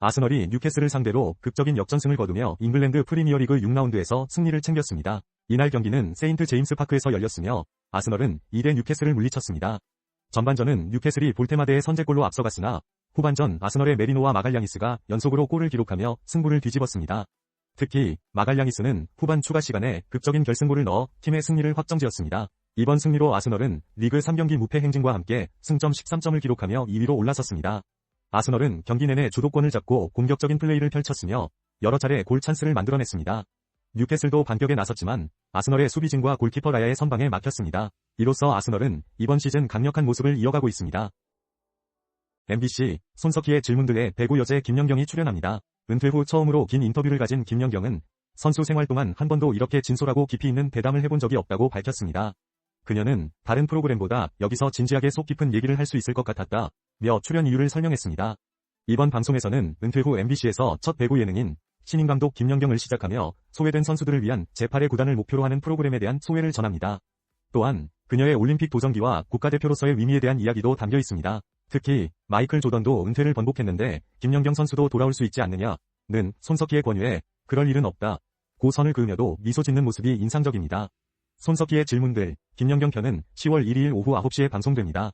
아스널이 뉴캐슬을 상대로 극적인 역전승을 거두며 잉글랜드 프리미어리그 6라운드에서 승리를 챙겼습니다. 이날 경기는 세인트 제임스 파크에서 열렸으며 아스널은 2대 뉴캐슬을 물리쳤습니다. 전반전은 뉴캐슬이 볼테마데의 선제골로 앞서갔으나 후반전 아스널의 메리노와 마갈량이스가 연속으로 골을 기록하며 승부를 뒤집었습니다. 특히 마갈량이스는 후반 추가 시간에 극적인 결승골을 넣어 팀의 승리를 확정지었습니다. 이번 승리로 아스널은 리그 3경기 무패 행진과 함께 승점 13점을 기록하며 2위로 올라섰습니다. 아스널은 경기 내내 주도권을 잡고 공격적인 플레이를 펼쳤으며 여러 차례 골 찬스를 만들어냈습니다. 뉴캐슬도 반격에 나섰지만 아스널의 수비진과 골키퍼 라야의 선방에 막혔습니다. 이로써 아스널은 이번 시즌 강력한 모습을 이어가고 있습니다. MBC 손석희의 질문들에 배구 여제 김연경이 출연합니다. 은퇴 후 처음으로 긴 인터뷰를 가진 김연경은 선수 생활 동안 한 번도 이렇게 진솔하고 깊이 있는 대담을 해본 적이 없다고 밝혔습니다. 그녀는 다른 프로그램보다 여기서 진지하게 속 깊은 얘기를 할 수 있을 것 같았다며 출연 이유를 설명했습니다. 이번 방송에서는 은퇴 후 MBC에서 첫 배구 예능인 신인 감독 김연경을 시작하며 소외된 선수들을 위한 제8회 구단을 목표로 하는 프로그램에 대한 소회를 전합니다. 또한 그녀의 올림픽 도전기와 국가대표로서의 위미에 대한 이야기도 담겨 있습니다. 특히 마이클 조던도 은퇴를 번복했는데 김연경 선수도 돌아올 수 있지 않느냐는 손석희의 권유에 그럴 일은 없다 고 선을 그으며도 미소 짓는 모습이 인상적입니다. 손석희의 질문들, 김연경 편은 10월 1일 오후 9시에 방송됩니다.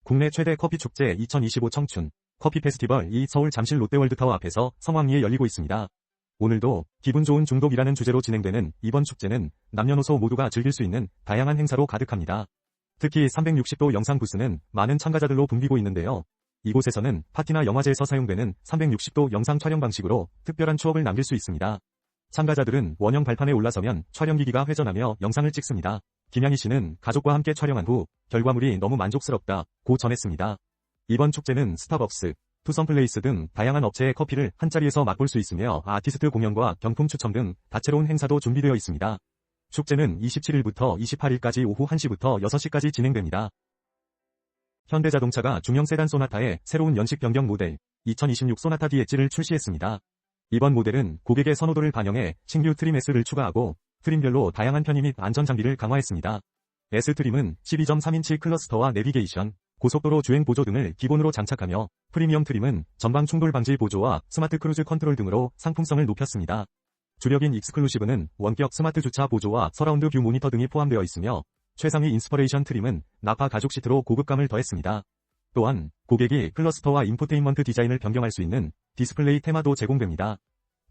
국내 최대 커피 축제 2025 청춘 커피 페스티벌이 서울 잠실 롯데월드타워 앞에서 성황리에 열리고 있습니다. 오늘도 기분 좋은 중독이라는 주제로 진행되는 이번 축제는 남녀노소 모두가 즐길 수 있는 다양한 행사로 가득합니다. 특히 360도 영상 부스는 많은 참가자들로 붐비고 있는데요. 이곳에서는 파티나 영화제에서 사용되는 360도 영상 촬영 방식으로 특별한 추억을 남길 수 있습니다. 참가자들은 원형 발판에 올라서면 촬영기기가 회전하며 영상을 찍습니다. 김양희 씨는 가족과 함께 촬영한 후 결과물이 너무 만족스럽다고 전했습니다. 이번 축제는 스타벅스, 투썸플레이스 등 다양한 업체의 커피를 한자리에서 맛볼 수 있으며 아티스트 공연과 경품 추첨 등 다채로운 행사도 준비되어 있습니다. 축제는 27일부터 28일까지 오후 1시부터 6시까지 진행됩니다. 현대자동차가 중형 세단 소나타의 새로운 연식 변경 모델 2026 소나타 DH를 출시했습니다. 이번 모델은 고객의 선호도를 반영해 신규 트림 S를 추가하고 트림별로 다양한 편의 및 안전 장비를 강화했습니다. S트림은 12.3인치 클러스터와 내비게이션, 고속도로 주행 보조 등을 기본으로 장착하며 프리미엄 트림은 전방 충돌 방지 보조와 스마트 크루즈 컨트롤 등으로 상품성을 높였습니다. 주력인 익스클루시브는 원격 스마트 주차 보조와 서라운드 뷰 모니터 등이 포함되어 있으며 최상위 인스퍼레이션 트림은 나파 가죽 시트로 고급감을 더했습니다. 또한 고객이 클러스터와 인포테인먼트 디자인을 변경할 수 있는 디스플레이 테마도 제공됩니다.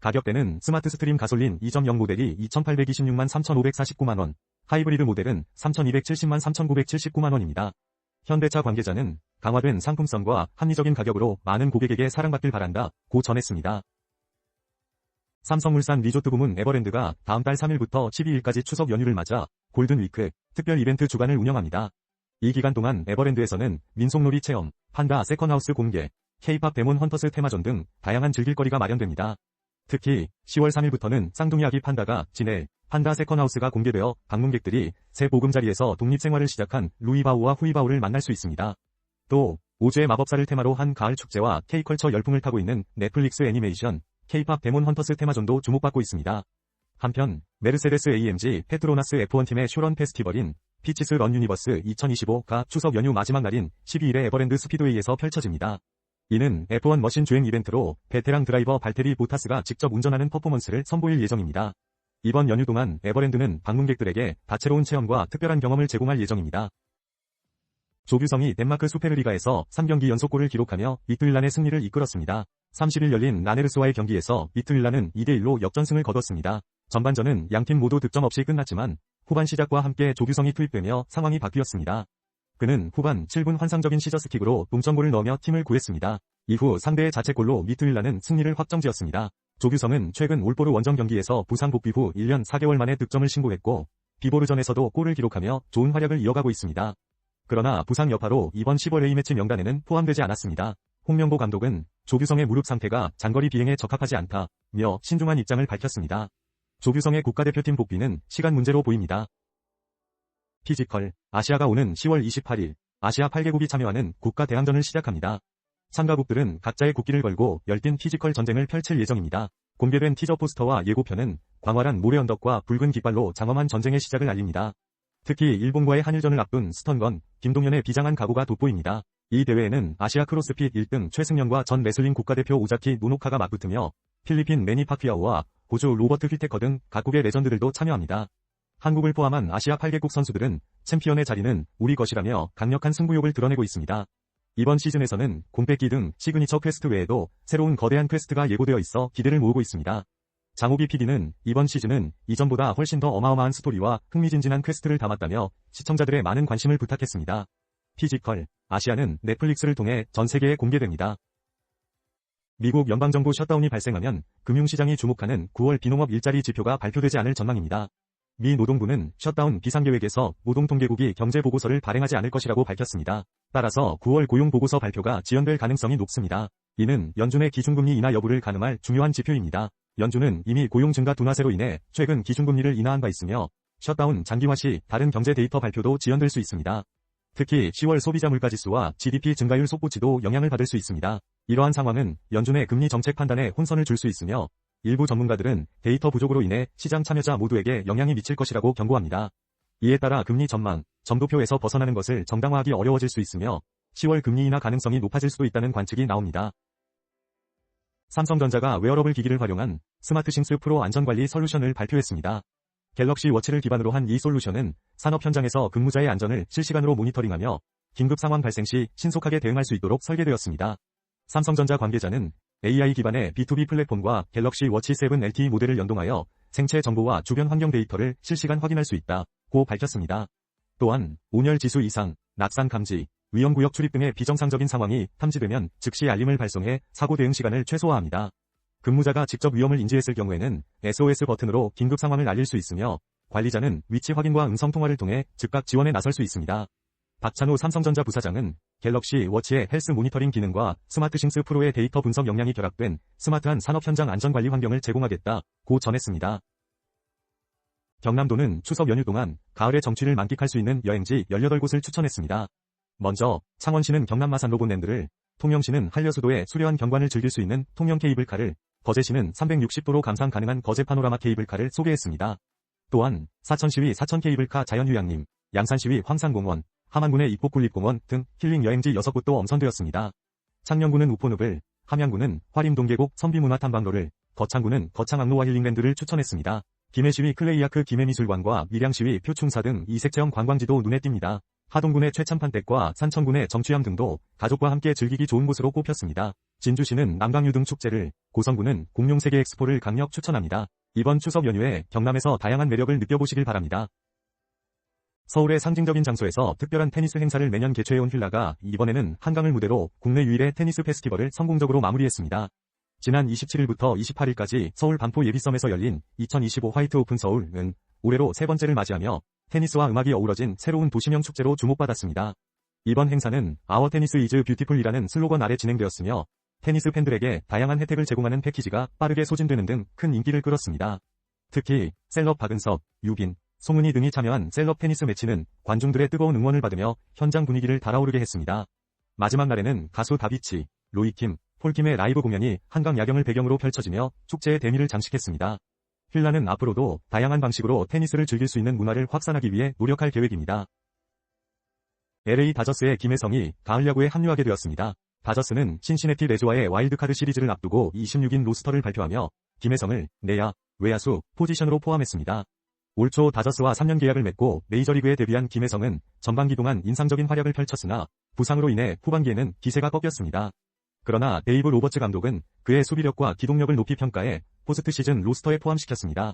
가격대는 스마트 스트림 가솔린 2.0 모델이 2,826만 3,549만원, 하이브리드 모델은 3,270만 3,979만원입니다. 현대차 관계자는 강화된 상품성과 합리적인 가격으로 많은 고객에게 사랑받길 바란다고 전했습니다. 삼성물산 리조트 부문 에버랜드가 다음 달 3일부터 12일까지 추석 연휴를 맞아 골든위크 특별 이벤트 주간을 운영합니다. 이 기간 동안 에버랜드에서는 민속놀이 체험, 판다 세컨하우스 공개, K-팝 데몬 헌터스 테마전 등 다양한 즐길거리가 마련됩니다. 특히 10월 3일부터는 쌍둥이 아기 판다가 진해 판다 세컨하우스가 공개되어 방문객들이 새 보금자리에서 독립생활을 시작한 루이바오와 후이바오를 만날 수 있습니다. 또 오즈의 마법사를 테마로 한 가을 축제와 K컬처 열풍을 타고 있는 넷플릭스 애니메이션 K-팝 데몬 헌터스 테마전도 주목받고 있습니다. 한편 메르세데스 AMG 페트로나스 F1 팀의 쇼런 페스티벌인 피치스 런 유니버스 2025가 추석 연휴 마지막 날인 12일에 에버랜드 스피드웨이에서 펼쳐집니다. 이는 F1 머신 주행 이벤트로 베테랑 드라이버 발테리 보타스가 직접 운전하는 퍼포먼스를 선보일 예정입니다. 이번 연휴 동안 에버랜드는 방문객들에게 다채로운 체험과 특별한 경험을 제공할 예정입니다. 조규성이 덴마크 수페르리가에서 3경기 연속골을 기록하며 미트윌란의 승리를 이끌었습니다. 30일 열린 라네르스와의 경기에서 미트윌란은 2대1로 역전승을 거뒀습니다. 전반전은 양팀 모두 득점 없이 끝났지만 후반 시작과 함께 조규성이 투입되며 상황이 바뀌었습니다. 그는 후반 7분 환상적인 시저스킥으로 동점골을 넣으며 팀을 구했습니다. 이후 상대의 자책골로 미트윌란은 승리를 확정지었습니다. 조규성은 최근 올보르 원정 경기에서 부상 복귀 후 1년 4개월 만에 득점을 신고했고 비보르전에서도 골을 기록하며 좋은 활약을 이어가고 있습니다. 그러나 부상 여파로 이번 10월 A매치 명단에는 포함되지 않았습니다. 홍명보 감독은 조규성의 무릎 상태가 장거리 비행에 적합하지 않다며 신중한 입장을 밝혔습니다. 조규성의 국가대표팀 복귀는 시간 문제로 보입니다. 피지컬, 아시아가 오는 10월 28일 아시아 8개국이 참여하는 국가 대항전을 시작합니다. 참가국들은 각자의 국기를 걸고 열띤 피지컬 전쟁을 펼칠 예정입니다. 공개된 티저 포스터와 예고편은 광활한 모래 언덕과 붉은 깃발로 장엄한 전쟁의 시작을 알립니다. 특히 일본과의 한일전을 앞둔 스턴건, 김동현의 비장한 각오가 돋보입니다. 이 대회에는 아시아 크로스핏 1등 최승연과 전 레슬링 국가대표 오자키 노노카가 맞붙으며 필리핀 매니 파퀴아오와 호주 로버트 휘테커 등 각국의 레전드들도 참여합니다. 한국을 포함한 아시아 8개국 선수들은 챔피언의 자리는 우리 것이라며 강력한 승부욕을 드러내고 있습니다. 이번 시즌에서는 공백기 등 시그니처 퀘스트 외에도 새로운 거대한 퀘스트가 예고되어 있어 기대를 모으고 있습니다. 장호비 PD는 이번 시즌은 이전보다 훨씬 더 어마어마한 스토리와 흥미진진한 퀘스트를 담았다며 시청자들의 많은 관심을 부탁했습니다. 피지컬, 아시아는 넷플릭스를 통해 전 세계에 공개됩니다. 미국 연방정부 셧다운이 발생하면 금융시장이 주목하는 9월 비농업 일자리 지표가 발표되지 않을 전망입니다. 미 노동부는 셧다운 비상계획에서 노동통계국이 경제보고서를 발행하지 않을 것이라고 밝혔습니다. 따라서 9월 고용보고서 발표가 지연될 가능성이 높습니다. 이는 연준의 기준금리 인하 여부를 가늠할 중요한 지표입니다. 연준은 이미 고용 증가 둔화세로 인해 최근 기준금리를 인하한 바 있으며 셧다운 장기화 시 다른 경제 데이터 발표도 지연될 수 있습니다. 특히 10월 소비자 물가지수와 GDP 증가율 속보치도 영향을 받을 수 있습니다. 이러한 상황은 연준의 금리 정책 판단에 혼선을 줄 수 있으며 일부 전문가들은 데이터 부족으로 인해 시장 참여자 모두에게 영향이 미칠 것이라고 경고합니다. 이에 따라 금리 전망, 점도표에서 벗어나는 것을 정당화하기 어려워질 수 있으며 10월 금리 인하 가능성이 높아질 수도 있다는 관측이 나옵니다. 삼성전자가 웨어러블 기기를 활용한 스마트싱스 프로 안전관리 솔루션을 발표했습니다. 갤럭시 워치를 기반으로 한 이 솔루션은 산업 현장에서 근무자의 안전을 실시간으로 모니터링하며 긴급 상황 발생 시 신속하게 대응할 수 있도록 설계되었습니다. 삼성전자 관계자는 AI 기반의 B2B 플랫폼과 갤럭시 워치 7 LTE 모델을 연동하여 생체 정보와 주변 환경 데이터를 실시간 확인할 수 있다고 밝혔습니다. 또한 온열 지수 이상, 낙상 감지, 위험구역 출입 등의 비정상적인 상황이 탐지되면 즉시 알림을 발송해 사고 대응 시간을 최소화합니다. 근무자가 직접 위험을 인지했을 경우에는 SOS 버튼으로 긴급 상황을 알릴 수 있으며 관리자는 위치 확인과 음성 통화를 통해 즉각 지원에 나설 수 있습니다. 박찬호 삼성전자 부사장은 갤럭시 워치의 헬스 모니터링 기능과 스마트싱스 프로의 데이터 분석 역량이 결합된 스마트한 산업 현장 안전관리 환경을 제공하겠다고 전했습니다. 경남도는 추석 연휴 동안 가을의 정취를 만끽할 수 있는 여행지 18곳을 추천했습니다. 먼저 창원시는 경남 마산 로봇랜드를, 통영시는 한려수도의 수려한 경관을 즐길 수 있는 통영 케이블카를, 거제시는 360도로 감상 가능한 거제 파노라마 케이블카를 소개했습니다. 또한 사천시위 사천 케이블카 자연휴양림, 양산시위 황산공원, 함안군의 입곡군립공원 등 힐링 여행지 6곳도 엄선되었습니다. 창녕군은 우포늪을, 함양군은 화림동계곡 선비문화탐방로를, 거창군은 거창항로와 힐링랜드를 추천했습니다. 김해시위 클레이아크 김해미술관과 밀양시위 표충사 등 이색체험 관광지도 눈에 띕니다. 하동군의 최참판댁과 산천군의 정취암 등도 가족과 함께 즐기기 좋은 곳으로 꼽혔습니다. 진주시는 남강유 등 축제를, 고성군은 공룡세계 엑스포를 강력 추천합니다. 이번 추석 연휴에 경남에서 다양한 매력을 느껴보시길 바랍니다. 서울의 상징적인 장소에서 특별한 테니스 행사를 매년 개최해온 휠라가 이번에는 한강을 무대로 국내 유일의 테니스 페스티벌을 성공적으로 마무리했습니다. 지난 27일부터 28일까지 서울 반포 예비섬에서 열린 2025 화이트 오픈 서울은 올해로 세 번째를 맞이하며 테니스와 음악이 어우러진 새로운 도시명 축제로 주목받았습니다. 이번 행사는 아워 테니스 이즈 뷰티풀이라는 슬로건 아래 진행되었으며 테니스 팬들에게 다양한 혜택을 제공하는 패키지가 빠르게 소진되는 등 큰 인기를 끌었습니다. 특히 셀럽 박은섭, 유빈, 송은희 등이 참여한 셀럽 테니스 매치는 관중들의 뜨거운 응원을 받으며 현장 분위기를 달아오르게 했습니다. 마지막 날에는 가수 다비치, 로이킴, 폴킴의 라이브 공연이 한강 야경을 배경으로 펼쳐지며 축제의 대미를 장식했습니다. 휠라는 앞으로도 다양한 방식으로 테니스를 즐길 수 있는 문화를 확산하기 위해 노력할 계획입니다. LA 다저스의 김혜성이 가을 야구에 합류하게 되었습니다. 다저스는 신시내티 레즈와의 와일드카드 시리즈를 앞두고 26인 로스터를 발표하며 김혜성을 내야, 외야수 포지션으로 포함했습니다. 올 초 다저스와 3년 계약을 맺고 메이저리그에 데뷔한 김혜성은 전반기 동안 인상적인 활약을 펼쳤으나 부상으로 인해 후반기에는 기세가 꺾였습니다. 그러나 데이브 로버츠 감독은 그의 수비력과 기동력을 높이 평가해 포스트 시즌 로스터에 포함시켰습니다.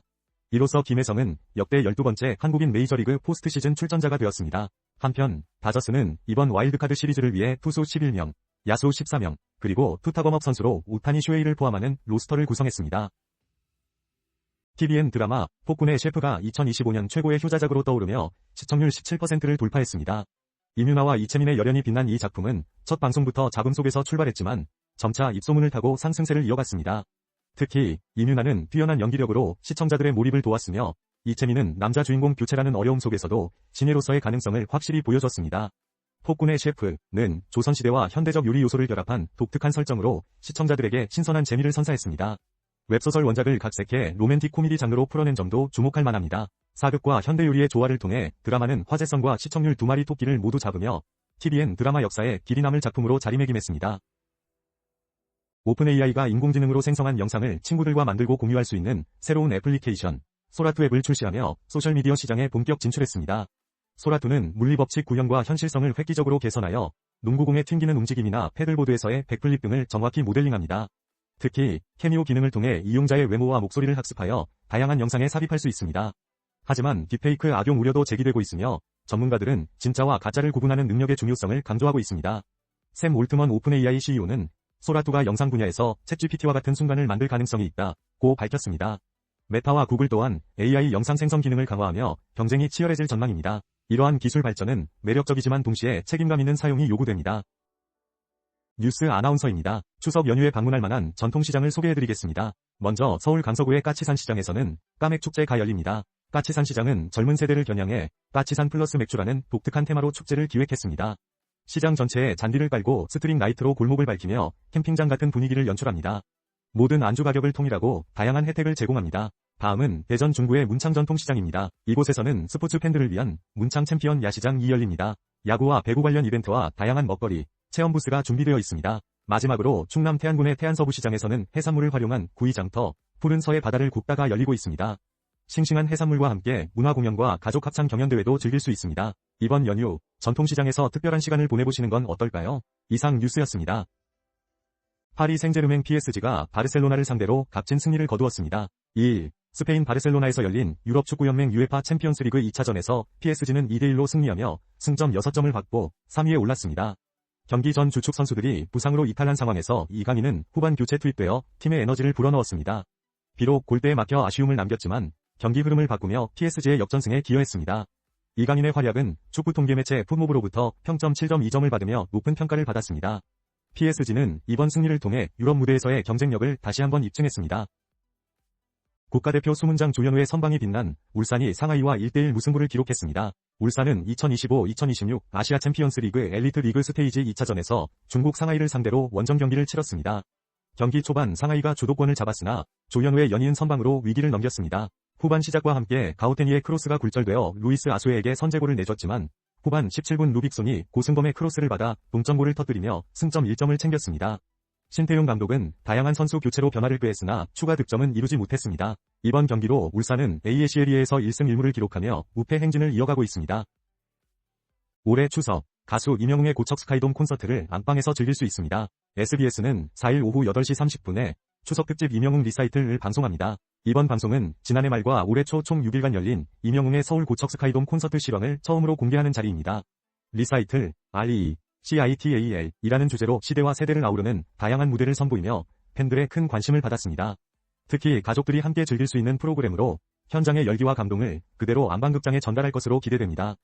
이로써 김혜성은 역대 12번째 한국인 메이저리그 포스트 시즌 출전자가 되었습니다. 한편 다저스는 이번 와일드카드 시리즈를 위해 투수 11명, 야수 14명, 그리고 투타검업 선수로 우타니 쇼헤이를 포함하는 로스터를 구성했습니다. TVN 드라마 폭군의 셰프가 2025년 최고의 효자작으로 떠오르며 시청률 17%를 돌파했습니다. 임윤아와 이채민의 열연이 빛난 이 작품은 첫 방송부터 잡음 속에서 출발했지만 점차 입소문을 타고 상승세를 이어갔습니다. 특히 임윤아는 뛰어난 연기력으로 시청자들의 몰입을 도왔으며 이채민은 남자 주인공 교체라는 어려움 속에서도 신예로서의 가능성을 확실히 보여줬습니다. 폭군의 셰프는 조선시대와 현대적 요리 요소를 결합한 독특한 설정으로 시청자들에게 신선한 재미를 선사했습니다. 웹소설 원작을 각색해 로맨틱 코미디 장르로 풀어낸 점도 주목할 만합니다. 사극과 현대 요리의 조화를 통해 드라마는 화제성과 시청률 두 마리 토끼를 모두 잡으며 TVN 드라마 역사에 길이 남을 작품으로 자리매김했습니다. 오픈AI가 인공지능으로 생성한 영상을 친구들과 만들고 공유할 수 있는 새로운 애플리케이션 소라2 앱을 출시하며 소셜미디어 시장에 본격 진출했습니다. 소라2는 물리법칙 구현과 현실성을 획기적으로 개선하여 농구공의 튕기는 움직임이나 패들보드에서의 백플립 등을 정확히 모델링합니다. 특히 캐미오 기능을 통해 이용자의 외모와 목소리를 학습하여 다양한 영상에 삽입할 수 있습니다. 하지만 딥페이크 악용 우려도 제기되고 있으며 전문가들은 진짜와 가짜를 구분하는 능력의 중요성을 강조하고 있습니다. 샘 올트먼 오픈AI CEO는 소라2가 영상 분야에서 챗GPT와 같은 순간을 만들 가능성이 있다고 밝혔습니다. 메타와 구글 또한 AI 영상 생성 기능을 강화하며 경쟁이 치열해질 전망입니다. 이러한 기술 발전은 매력적이지만 동시에 책임감 있는 사용이 요구됩니다. 뉴스 아나운서입니다. 추석 연휴에 방문할 만한 전통시장을 소개해드리겠습니다. 먼저 서울 강서구의 까치산 시장에서는 까맥축제가 열립니다. 까치산 시장은 젊은 세대를 겨냥해 까치산 플러스 맥주라는 독특한 테마로 축제를 기획했습니다. 시장 전체에 잔디를 깔고 스트링 라이트로 골목을 밝히며 캠핑장 같은 분위기를 연출합니다. 모든 안주 가격을 통일하고 다양한 혜택을 제공합니다. 다음은 대전 중구의 문창 전통시장입니다. 이곳에서는 스포츠 팬들을 위한 문창 챔피언 야시장이 열립니다. 야구와 배구 관련 이벤트와 다양한 먹거리, 체험 부스가 준비되어 있습니다. 마지막으로 충남 태안군의 태안서부시장에서는 해산물을 활용한 구이장터, 푸른 서해 바다를 굽다가 열리고 있습니다. 싱싱한 해산물과 함께 문화공연과 가족 합창 경연대회도 즐길 수 있습니다. 이번 연휴 전통시장에서 특별한 시간을 보내보시는 건 어떨까요? 이상 뉴스였습니다. 파리 생제르맹 PSG가 바르셀로나를 상대로 값진 승리를 거두었습니다. 2일 스페인 바르셀로나에서 열린 유럽축구연맹 UEFA 챔피언스리그 2차전에서 PSG는 2대1로 승리하며 승점 6점을 확보 3위에 올랐습니다. 경기 전 주축 선수들이 부상으로 이탈한 상황에서 이강인은 후반 교체 투입되어 팀의 에너지를 불어넣었습니다. 비록 골대에 막혀 아쉬움을 남겼지만 경기 흐름을 바꾸며 PSG의 역전승에 기여했습니다. 이강인의 활약은 축구 통계 매체 풋모브로부터 평점 7.2점을 받으며 높은 평가를 받았습니다. PSG는 이번 승리를 통해 유럽 무대에서의 경쟁력을 다시 한번 입증했습니다. 국가대표 수문장 조현우의 선방이 빛난 울산이 상하이와 1대1 무승부를 기록했습니다. 울산은 2025-2026 아시아 챔피언스 리그 엘리트 리그 스테이지 2차전에서 중국 상하이를 상대로 원정 경기를 치렀습니다. 경기 초반 상하이가 주도권을 잡았으나 조현우의 연이은 선방으로 위기를 넘겼습니다. 후반 시작과 함께 가우테니의 크로스가 굴절되어 루이스 아수에에게 선제골을 내줬지만 후반 17분 루빅손이 고승범의 크로스를 받아 동점골을 터뜨리며 승점 1점을 챙겼습니다. 신태용 감독은 다양한 선수 교체로 변화를 꾀했으나 추가 득점은 이루지 못했습니다. 이번 경기로 울산은 ASLE에서 1승 1무를 기록하며 무패 행진을 이어가고 있습니다. 올해 추석, 가수 임영웅의 고척 스카이돔 콘서트를 안방에서 즐길 수 있습니다. SBS는 4일 오후 8시 30분에 추석 특집 임영웅 리사이틀을 방송합니다. 이번 방송은 지난해 말과 올해 초 총 6일간 열린 임영웅의 서울 고척 스카이돔 콘서트 실황을 처음으로 공개하는 자리입니다. 리사이틀, RECITAL 이라는 주제로 시대와 세대를 아우르는 다양한 무대를 선보이며 팬들의 큰 관심을 받았습니다. 특히 가족들이 함께 즐길 수 있는 프로그램으로 현장의 열기와 감동을 그대로 안방극장에 전달할 것으로 기대됩니다.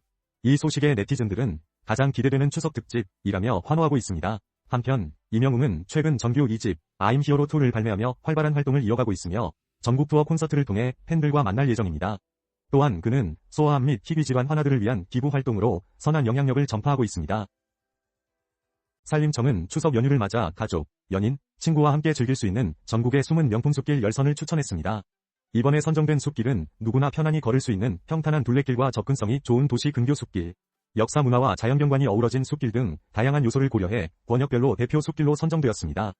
이 소식에 네티즌들은 가장 기대되는 추석 특집이라며 환호하고 있습니다. 한편 임영웅은 최근 정규 2집 I'm Hero 2를 발매하며 활발한 활동을 이어가고 있으며 전국 투어 콘서트를 통해 팬들과 만날 예정입니다. 또한 그는 소아암 및 희귀 질환 환아들을 위한 기부 활동으로 선한 영향력을 전파하고 있습니다. 산림청은 추석 연휴를 맞아 가족, 연인, 친구와 함께 즐길 수 있는 전국의 숨은 명품 숲길 10선을 추천했습니다. 이번에 선정된 숲길은 누구나 편안히 걸을 수 있는 평탄한 둘레길과 접근성이 좋은 도시 근교 숲길, 역사 문화와 자연경관이 어우러진 숲길 등 다양한 요소를 고려해 권역별로 대표 숲길로 선정되었습니다.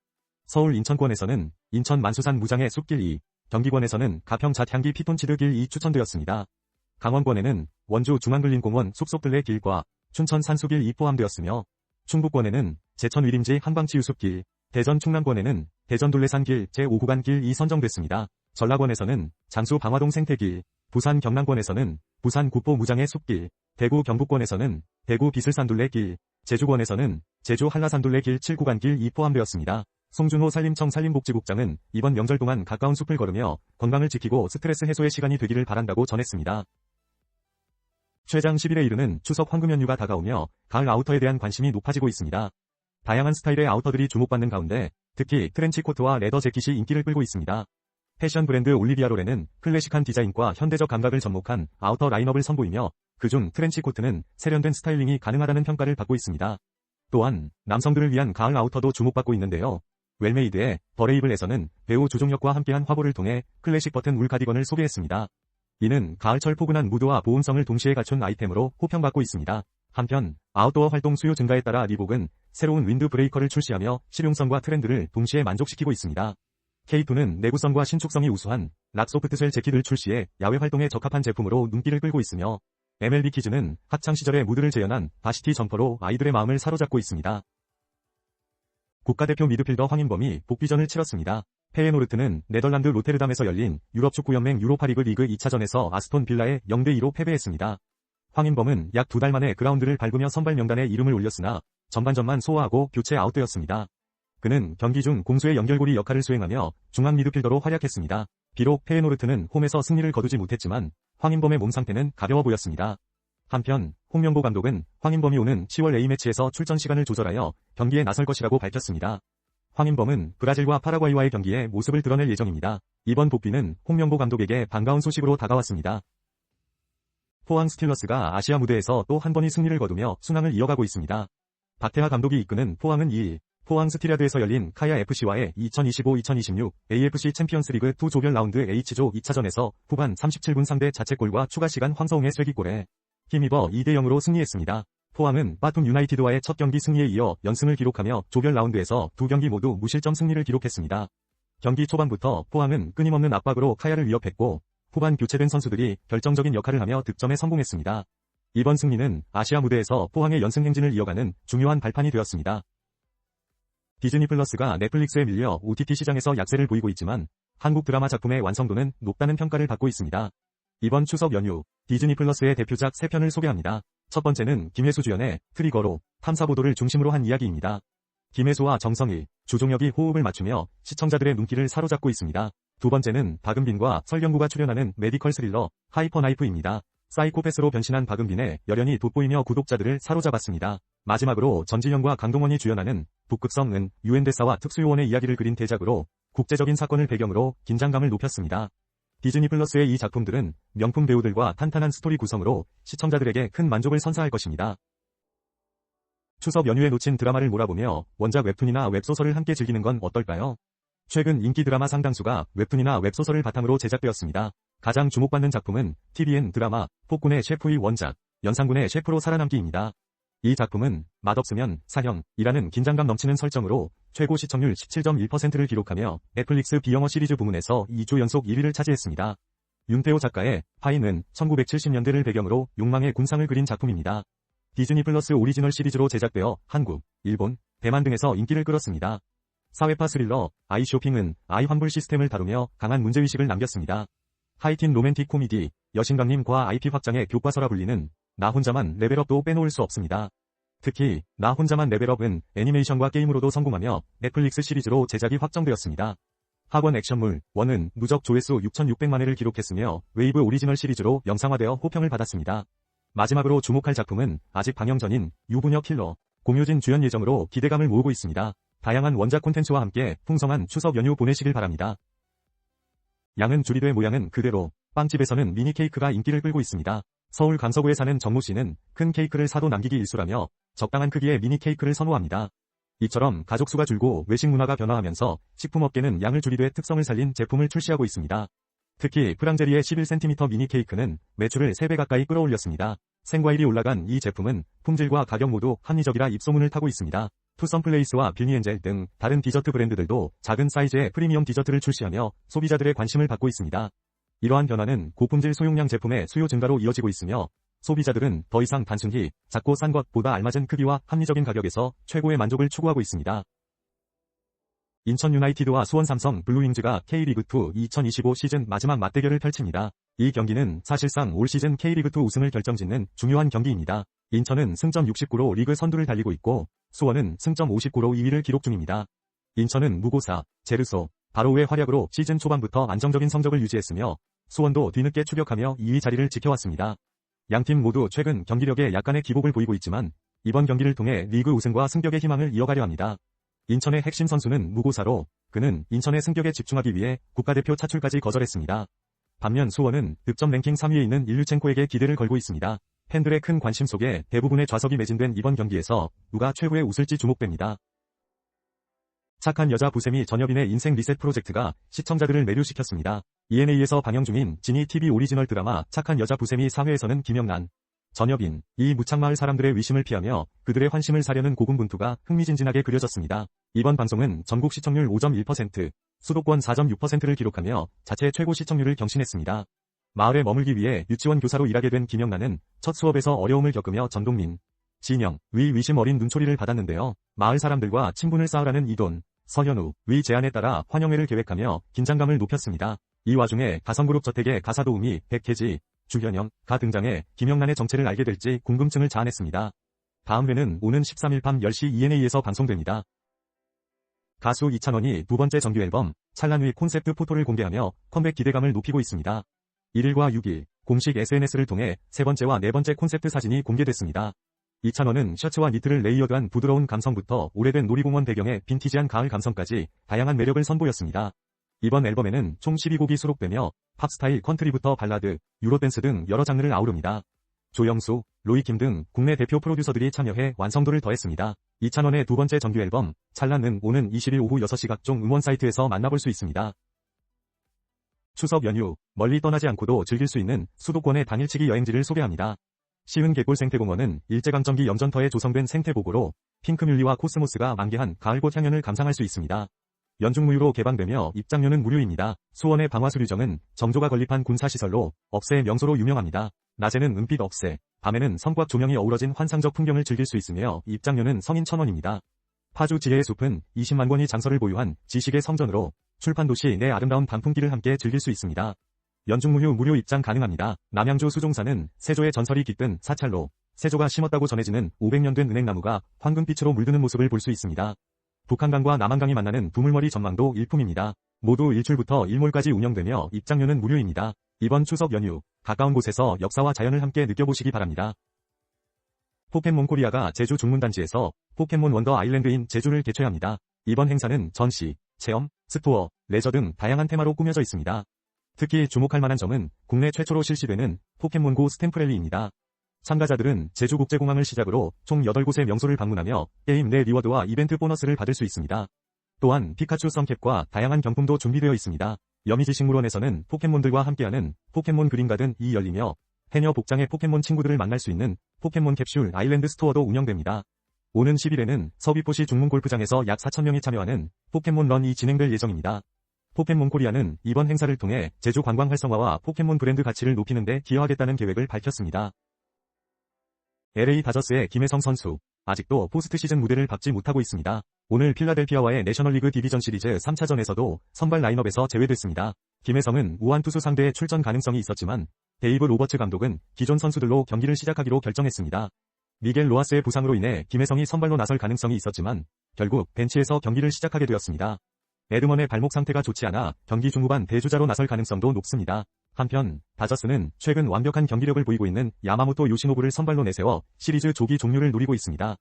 서울 인천권에서는 인천 만수산 무장의 숲길 2, 경기권에서는 가평 잣향기 피톤치드 길 2 추천되었습니다. 강원권에는 원주 중앙근린공원 숲속들레 길과 춘천 산수길 2 포함되었으며 충북권에는 제천 위림지 한방치유숲길, 대전 충남권에는 대전 둘레산길 제5구간 길 2 선정됐습니다. 전라권에서는 장수 방화동 생태길, 부산 경남권에서는 부산 구포 무장의 숲길, 대구 경북권에서는 대구 비슬산둘레길, 제주권에서는 제주 한라산둘레길 7구간 길 2 포함되었습니다. 송준호 산림청 산림복지국장은 이번 명절 동안 가까운 숲을 걸으며 건강을 지키고 스트레스 해소의 시간이 되기를 바란다고 전했습니다. 최장 10일에 이르는 추석 황금 연휴가 다가오며 가을 아우터에 대한 관심이 높아지고 있습니다. 다양한 스타일의 아우터들이 주목받는 가운데 특히 트렌치 코트와 레더 재킷이 인기를 끌고 있습니다. 패션 브랜드 올리비아 로렌은 클래식한 디자인과 현대적 감각을 접목한 아우터 라인업을 선보이며 그중 트렌치 코트는 세련된 스타일링이 가능하다는 평가를 받고 있습니다. 또한 남성들을 위한 가을 아우터도 주목받고 있는데요. 웰메이드의 버레이블에서는 배우 조종혁과 함께한 화보를 통해 클래식 버튼 울 카디건을 소개했습니다. 이는 가을철 포근한 무드와 보온성을 동시에 갖춘 아이템으로 호평받고 있습니다. 한편 아웃도어 활동 수요 증가에 따라 리복은 새로운 윈드 브레이커를 출시하며 실용성과 트렌드를 동시에 만족시키고 있습니다. K2는 내구성과 신축성이 우수한 락소프트쉘 재킷을 출시해 야외 활동에 적합한 제품으로 눈길을 끌고 있으며 MLB 키즈는 학창시절의 무드를 재현한 바시티 점퍼로 아이들의 마음을 사로잡고 있습니다. 국가대표 미드필더 황인범이 복귀전을 치렀습니다. 페예노르트는 네덜란드 로테르담에서 열린 유럽축구연맹 유로파리그 리그 2차전에서 아스톤 빌라에 0대2로 패배했습니다. 황인범은 약 2달 만에 그라운드를 밟으며 선발 명단에 이름을 올렸으나 전반전만 소화하고 교체 아웃되었습니다. 그는 경기 중 공수의 연결고리 역할을 수행하며 중앙 미드필더로 활약했습니다. 비록 페예노르트는 홈에서 승리를 거두지 못했지만 황인범의 몸 상태는 가벼워 보였습니다. 한편 홍명보 감독은 황인범이 오는 10월 A매치에서 출전 시간을 조절하여 경기에 나설 것이라고 밝혔습니다. 황인범은 브라질과 파라과이와의 경기에 모습을 드러낼 예정입니다. 이번 복귀는 홍명보 감독에게 반가운 소식으로 다가왔습니다. 포항 스틸러스가 아시아 무대에서 또 한 번의 승리를 거두며 순항을 이어가고 있습니다. 박태하 감독이 이끄는 포항은 2일 포항 스틸야드에서 열린 카야 FC와의 2025-2026 AFC 챔피언스리그 2 조별 라운드 H조 2차전에서 후반 37분 상대 자책골과 추가시간 황서웅의 쐐기골에 힘입어 2대0으로 승리했습니다. 포항은 빠툼 유나이티드와의 첫 경기 승리에 이어 연승을 기록하며 조별 라운드에서 두 경기 모두 무실점 승리를 기록했습니다. 경기 초반부터 포항은 끊임없는 압박으로 카야를 위협했고 후반 교체된 선수들이 결정적인 역할을 하며 득점에 성공했습니다. 이번 승리는 아시아 무대에서 포항의 연승 행진을 이어가는 중요한 발판이 되었습니다. 디즈니 플러스가 넷플릭스에 밀려 OTT 시장에서 약세를 보이고 있지만 한국 드라마 작품의 완성도는 높다는 평가를 받고 있습니다. 이번 추석 연휴 디즈니 플러스의 대표작 3편을 소개합니다. 첫 번째는 김혜수 주연의 트리거로 탐사보도를 중심으로 한 이야기입니다. 김혜수와 정성일, 조종혁이 호흡을 맞추며 시청자들의 눈길을 사로잡고 있습니다. 두 번째는 박은빈과 설경구가 출연하는 메디컬 스릴러 하이퍼나이프입니다. 사이코패스로 변신한 박은빈의 열연이 돋보이며 구독자들을 사로잡았습니다. 마지막으로 전지현과 강동원이 주연하는 북극성은 유엔대사와 특수요원의 이야기를 그린 대작으로 국제적인 사건을 배경으로 긴장감을 높였습니다. 디즈니 플러스의 이 작품들은 명품 배우들과 탄탄한 스토리 구성으로 시청자들에게 큰 만족을 선사할 것입니다. 추석 연휴에 놓친 드라마를 몰아보며 원작 웹툰이나 웹소설을 함께 즐기는 건 어떨까요? 최근 인기 드라마 상당수가 웹툰이나 웹소설을 바탕으로 제작되었습니다. 가장 주목받는 작품은 TVN 드라마 폭군의 셰프의 원작 연상군의 셰프로 살아남기입니다. 이 작품은 맛없으면 사형이라는 긴장감 넘치는 설정으로 최고 시청률 17.1%를 기록하며 넷플릭스 비영어 시리즈 부문에서 2주 연속 1위를 차지했습니다. 윤태호 작가의 파이는 1970년대를 배경으로 욕망의 군상을 그린 작품입니다. 디즈니 플러스 오리지널 시리즈로 제작되어 한국, 일본, 대만 등에서 인기를 끌었습니다. 사회파 스릴러 아이 쇼핑은 아이 환불 시스템을 다루며 강한 문제의식을 남겼습니다. 하이틴 로맨틱 코미디 여신강림과 IP 확장의 교과서라 불리는 나 혼자만 레벨업도 빼놓을 수 없습니다. 특히 나 혼자만 레벨업은 애니메이션과 게임으로도 성공하며 넷플릭스 시리즈로 제작이 확정되었습니다. 학원 액션물 1은 누적 조회수 6,600만 회를 기록했으며 웨이브 오리지널 시리즈로 영상화되어 호평을 받았습니다. 마지막으로 주목할 작품은 아직 방영 전인 유부녀 킬러 공효진 주연 예정으로 기대감을 모으고 있습니다. 다양한 원작 콘텐츠와 함께 풍성한 추석 연휴 보내시길 바랍니다. 양은 줄이되 모양은 그대로 빵집에서는 미니 케이크가 인기를 끌고 있습니다. 서울 강서구에 사는 정모 씨는 큰 케이크를 사도 남기기 일수라며 적당한 크기의 미니 케이크를 선호합니다. 이처럼 가족 수가 줄고 외식 문화가 변화하면서 식품업계는 양을 줄이되 특성을 살린 제품을 출시하고 있습니다. 특히 프랑제리의 11cm 미니 케이크는 매출을 3배 가까이 끌어올렸습니다. 생과일이 올라간 이 제품은 품질과 가격 모두 합리적이라 입소문을 타고 있습니다. 투썸플레이스와 비니엔젤 등 다른 디저트 브랜드들도 작은 사이즈의 프리미엄 디저트를 출시하며 소비자들의 관심을 받고 있습니다. 이러한 변화는 고품질 소용량 제품의 수요 증가로 이어지고 있으며 소비자들은 더 이상 단순히 작고 싼 것보다 알맞은 크기와 합리적인 가격에서 최고의 만족을 추구하고 있습니다. 인천 유나이티드와 수원 삼성 블루윙즈가 K리그2 2025 시즌 마지막 맞대결을 펼칩니다. 이 경기는 사실상 올 시즌 K리그2 우승을 결정짓는 중요한 경기입니다. 인천은 승점 69로 리그 선두를 달리고 있고 수원은 승점 59로 2위를 기록 중입니다. 인천은 무고사, 제르소, 바로우의 활약으로 시즌 초반부터 안정적인 성적을 유지했으며 수원도 뒤늦게 추격하며 2위 자리를 지켜왔습니다. 양팀 모두 최근 경기력에 약간의 기복을 보이고 있지만 이번 경기를 통해 리그 우승과 승격의 희망을 이어가려 합니다. 인천의 핵심 선수는 무고사로 그는 인천의 승격에 집중하기 위해 국가대표 차출까지 거절했습니다. 반면 수원은 득점 랭킹 3위에 있는 일류첸코에게 기대를 걸고 있습니다. 팬들의 큰 관심 속에 대부분의 좌석이 매진된 이번 경기에서 누가 최후에 웃을지 주목됩니다. 착한 여자 부세미 전여빈의 인생 리셋 프로젝트가 시청자들을 매료시켰습니다. ENA에서 방영 중인 지니 TV 오리지널 드라마 착한 여자 부세미 4회에서는 김영란, 전여빈, 이 무창마을 사람들의 위심을 피하며 그들의 환심을 사려는 고군분투가 흥미진진하게 그려졌습니다. 이번 방송은 전국 시청률 5.1%, 수도권 4.6%를 기록하며 자체 최고 시청률을 경신했습니다. 마을에 머물기 위해 유치원 교사로 일하게 된 김영란은 첫 수업에서 어려움을 겪으며 전동민, 진영, 위 위심 어린 눈초리를 받았는데요. 마을 사람들과 친분을 쌓으라는 이돈, 서현우, 위 제안에 따라 환영회를 계획하며 긴장감을 높였습니다. 이 와중에 가성그룹 저택의 가사도우미 백혜지, 주현영, 가 등장해 김영란의 정체를 알게 될지 궁금증을 자아냈습니다. 다음 회는 오는 13일 밤 10시 ENA에서 방송됩니다. 가수 이찬원이 두 번째 정규 앨범 찰란 위 콘셉트 포토를 공개하며 컴백 기대감을 높이고 있습니다. 1일과 6일 공식 SNS를 통해 세 번째와 네 번째 콘셉트 사진이 공개됐습니다. 이찬원은 셔츠와 니트를 레이어드한 부드러운 감성부터 오래된 놀이공원 배경의 빈티지한 가을 감성까지 다양한 매력을 선보였습니다. 이번 앨범에는 총 12곡이 수록되며 팝스타일 컨트리부터 발라드, 유로댄스 등 여러 장르를 아우릅니다. 조영수, 로이킴 등 국내 대표 프로듀서들이 참여해 완성도를 더했습니다. 이찬원의 두 번째 정규 앨범 찰란은 오는 20일 오후 6시 각종 음원 사이트에서 만나볼 수 있습니다. 추석 연휴, 멀리 떠나지 않고도 즐길 수 있는 수도권의 당일치기 여행지를 소개합니다. 시흥개골 생태공원은 일제강점기 염전터에 조성된 생태보고로 핑크뮬리와 코스모스가 만개한 가을꽃 향연을 감상할 수 있습니다. 연중무휴로 개방되며 입장료는 무료입니다. 수원의 방화수류정은 정조가 건립한 군사시설로 업새의 명소로 유명합니다. 낮에는 은빛 업새, 밤에는 섬과 조명이 어우러진 환상적 풍경을 즐길 수 있으며 입장료는 성인 1,000원입니다. 파주 지혜의 숲은 20만 권의 장서를 보유한 지식의 성전으로 출판도시 내 아름다운 단풍길을 함께 즐길 수 있습니다. 연중무휴 무료 입장 가능합니다. 남양주 수종사는 세조의 전설이 깃든 사찰로 세조가 심었다고 전해지는 500년 된 은행나무가 황금빛으로 물드는 모습을 볼 수 있습니다. 북한강과 남한강이 만나는 두물머리 전망도 일품입니다. 모두 일출부터 일몰까지 운영되며 입장료는 무료입니다. 이번 추석 연휴, 가까운 곳에서 역사와 자연을 함께 느껴보시기 바랍니다. 포켓몬 코리아가 제주 중문단지에서 포켓몬 원더 아일랜드인 제주를 개최합니다. 이번 행사는 전시, 체험, 스토어, 레저 등 다양한 테마로 꾸며져 있습니다. 특히 주목할 만한 점은 국내 최초로 실시되는 포켓몬고 스탬프랠리입니다. 참가자들은 제주국제공항을 시작으로 총 8곳의 명소를 방문하며 게임 내 리워드와 이벤트 보너스를 받을 수 있습니다. 또한 피카츄 선캡과 다양한 경품도 준비되어 있습니다. 여미지식물원에서는 포켓몬들과 함께하는 포켓몬 그린가든이 열리며 해녀 복장의 포켓몬 친구들을 만날 수 있는 포켓몬 캡슐 아일랜드 스토어도 운영됩니다. 오는 10일에는 서귀포시 중문골프장에서 약 4,000명이 참여하는 포켓몬 런이 진행될 예정입니다. 포켓몬 코리아는 이번 행사를 통해 제주 관광 활성화와 포켓몬 브랜드 가치를 높이는 데 기여하겠다는 계획을 밝혔습니다. LA 다저스의 김혜성 선수, 아직도 포스트 시즌 무대를 밟지 못하고 있습니다. 오늘 필라델피아와의 내셔널리그 디비전 시리즈 3차전에서도 선발 라인업에서 제외됐습니다. 김혜성은 우한 투수 상대에 출전 가능성이 있었지만 데이브 로버츠 감독은 기존 선수들로 경기를 시작하기로 결정했습니다. 미겔 로하스의 부상으로 인해 김혜성이 선발로 나설 가능성이 있었지만 결국 벤치에서 경기를 시작하게 되었습니다. 에드먼의 발목 상태가 좋지 않아 경기 중후반 대주자로 나설 가능성도 높습니다. 한편 다저스는 최근 완벽한 경기력을 보이고 있는 야마모토 요시노부를 선발로 내세워 시리즈 조기 종료를 노리고 있습니다.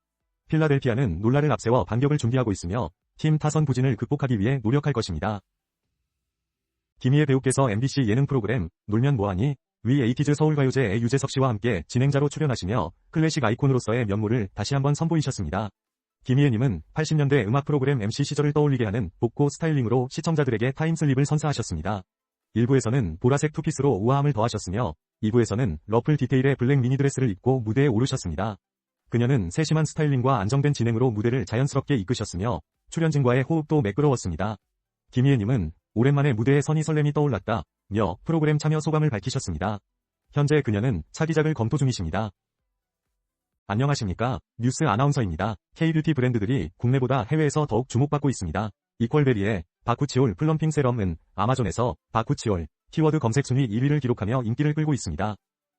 필라델피아는 놀라를 앞세워 반격을 준비하고 있으며 팀 타선 부진을 극복하기 위해 노력할 것입니다. 김희애 배우께서 MBC 예능 프로그램 놀면 뭐하니? 위 에이티즈 서울가요제에 유재석 씨와 함께 진행자로 출연하시며 클래식 아이콘으로서의 면모를 다시 한번 선보이셨습니다. 김희애님은 80년대 음악 프로그램 MC 시절을 떠올리게 하는 복고 스타일링으로 시청자들에게 타임슬립을 선사하셨습니다. 1부에서는 보라색 투피스로 우아함을 더하셨으며 2부에서는 러플 디테일의 블랙 미니드레스를 입고 무대에 오르셨습니다. 그녀는 세심한 스타일링과 안정된 진행으로 무대를 자연스럽게 이끄셨으며 출연진과의 호흡도 매끄러웠습니다. 김희애님은 오랜만에 무대에 선이 설렘이 떠올랐다며 프로그램 참여 소감을 밝히셨습니다. 현재 그녀는 차기작을 검토 중이십니다. 안녕하십니까? 뉴스 아나운서입니다. K뷰티 브랜드들이 국내보다 해외에서 더욱 주목받고 있습니다. 이퀄베리의 바쿠치올 플럼핑 세럼은 아마존에서 바쿠치올 키워드 검색 순위 1위를 기록하며 인기를 끌고 있습니다.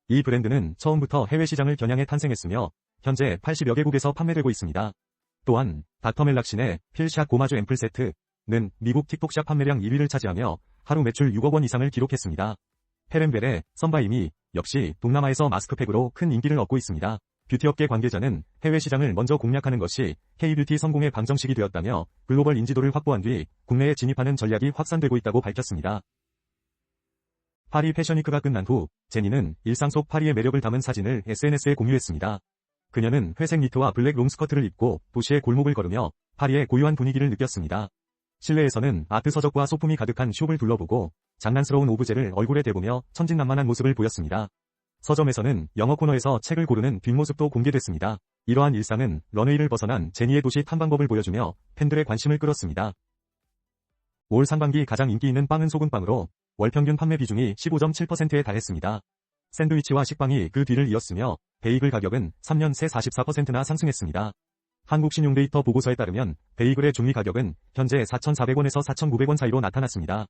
이 브랜드는 처음부터 해외 시장을 겨냥해 탄생했으며 현재 80여 개국에서 판매되고 있습니다. 또한 닥터멜락신의 필샷 고마주 앰플 세트는 미국 틱톡샵 판매량 1위를 차지하며 하루 매출 6억 원 이상을 기록했습니다. 헤렌벨의 썬바이미 역시 동남아에서 마스크팩으로 큰 인기를 얻고 있습니다. 뷰티업계 관계자는 해외 시장을 먼저 공략하는 것이 K뷰티 성공의 방정식이 되었다며 글로벌 인지도를 확보한 뒤 국내에 진입하는 전략이 확산되고 있다고 밝혔습니다. 파리 패션위크가 끝난 후 제니는 일상 속 파리의 매력을 담은 사진을 SNS에 공유했습니다. 그녀는 회색 니트와 블랙 롱스커트를 입고 도시의 골목을 걸으며 파리의 고유한 분위기를 느꼈습니다. 실내에서는 아트 서적과 소품이 가득한 숍을 둘러보고 장난스러운 오브제를 얼굴에 대보며 천진난만한 모습을 보였습니다. 서점에서는 영어 코너에서 책을 고르는 뒷모습도 공개됐습니다. 이러한 일상은 런웨이를 벗어난 제니의 도시 탐방법을 보여주며 팬들의 관심을 끌었습니다. 올 상반기 가장 인기 있는 빵은 소금빵으로 월 평균 판매 비중이 15.7%에 달했습니다. 샌드위치와 식빵이 그 뒤를 이었으며 베이글 가격은 3년 새 44%나 상승했습니다. 한국신용데이터 보고서에 따르면 베이글의 중위 가격은 현재 4,400원에서 4,900원 사이로 나타났습니다.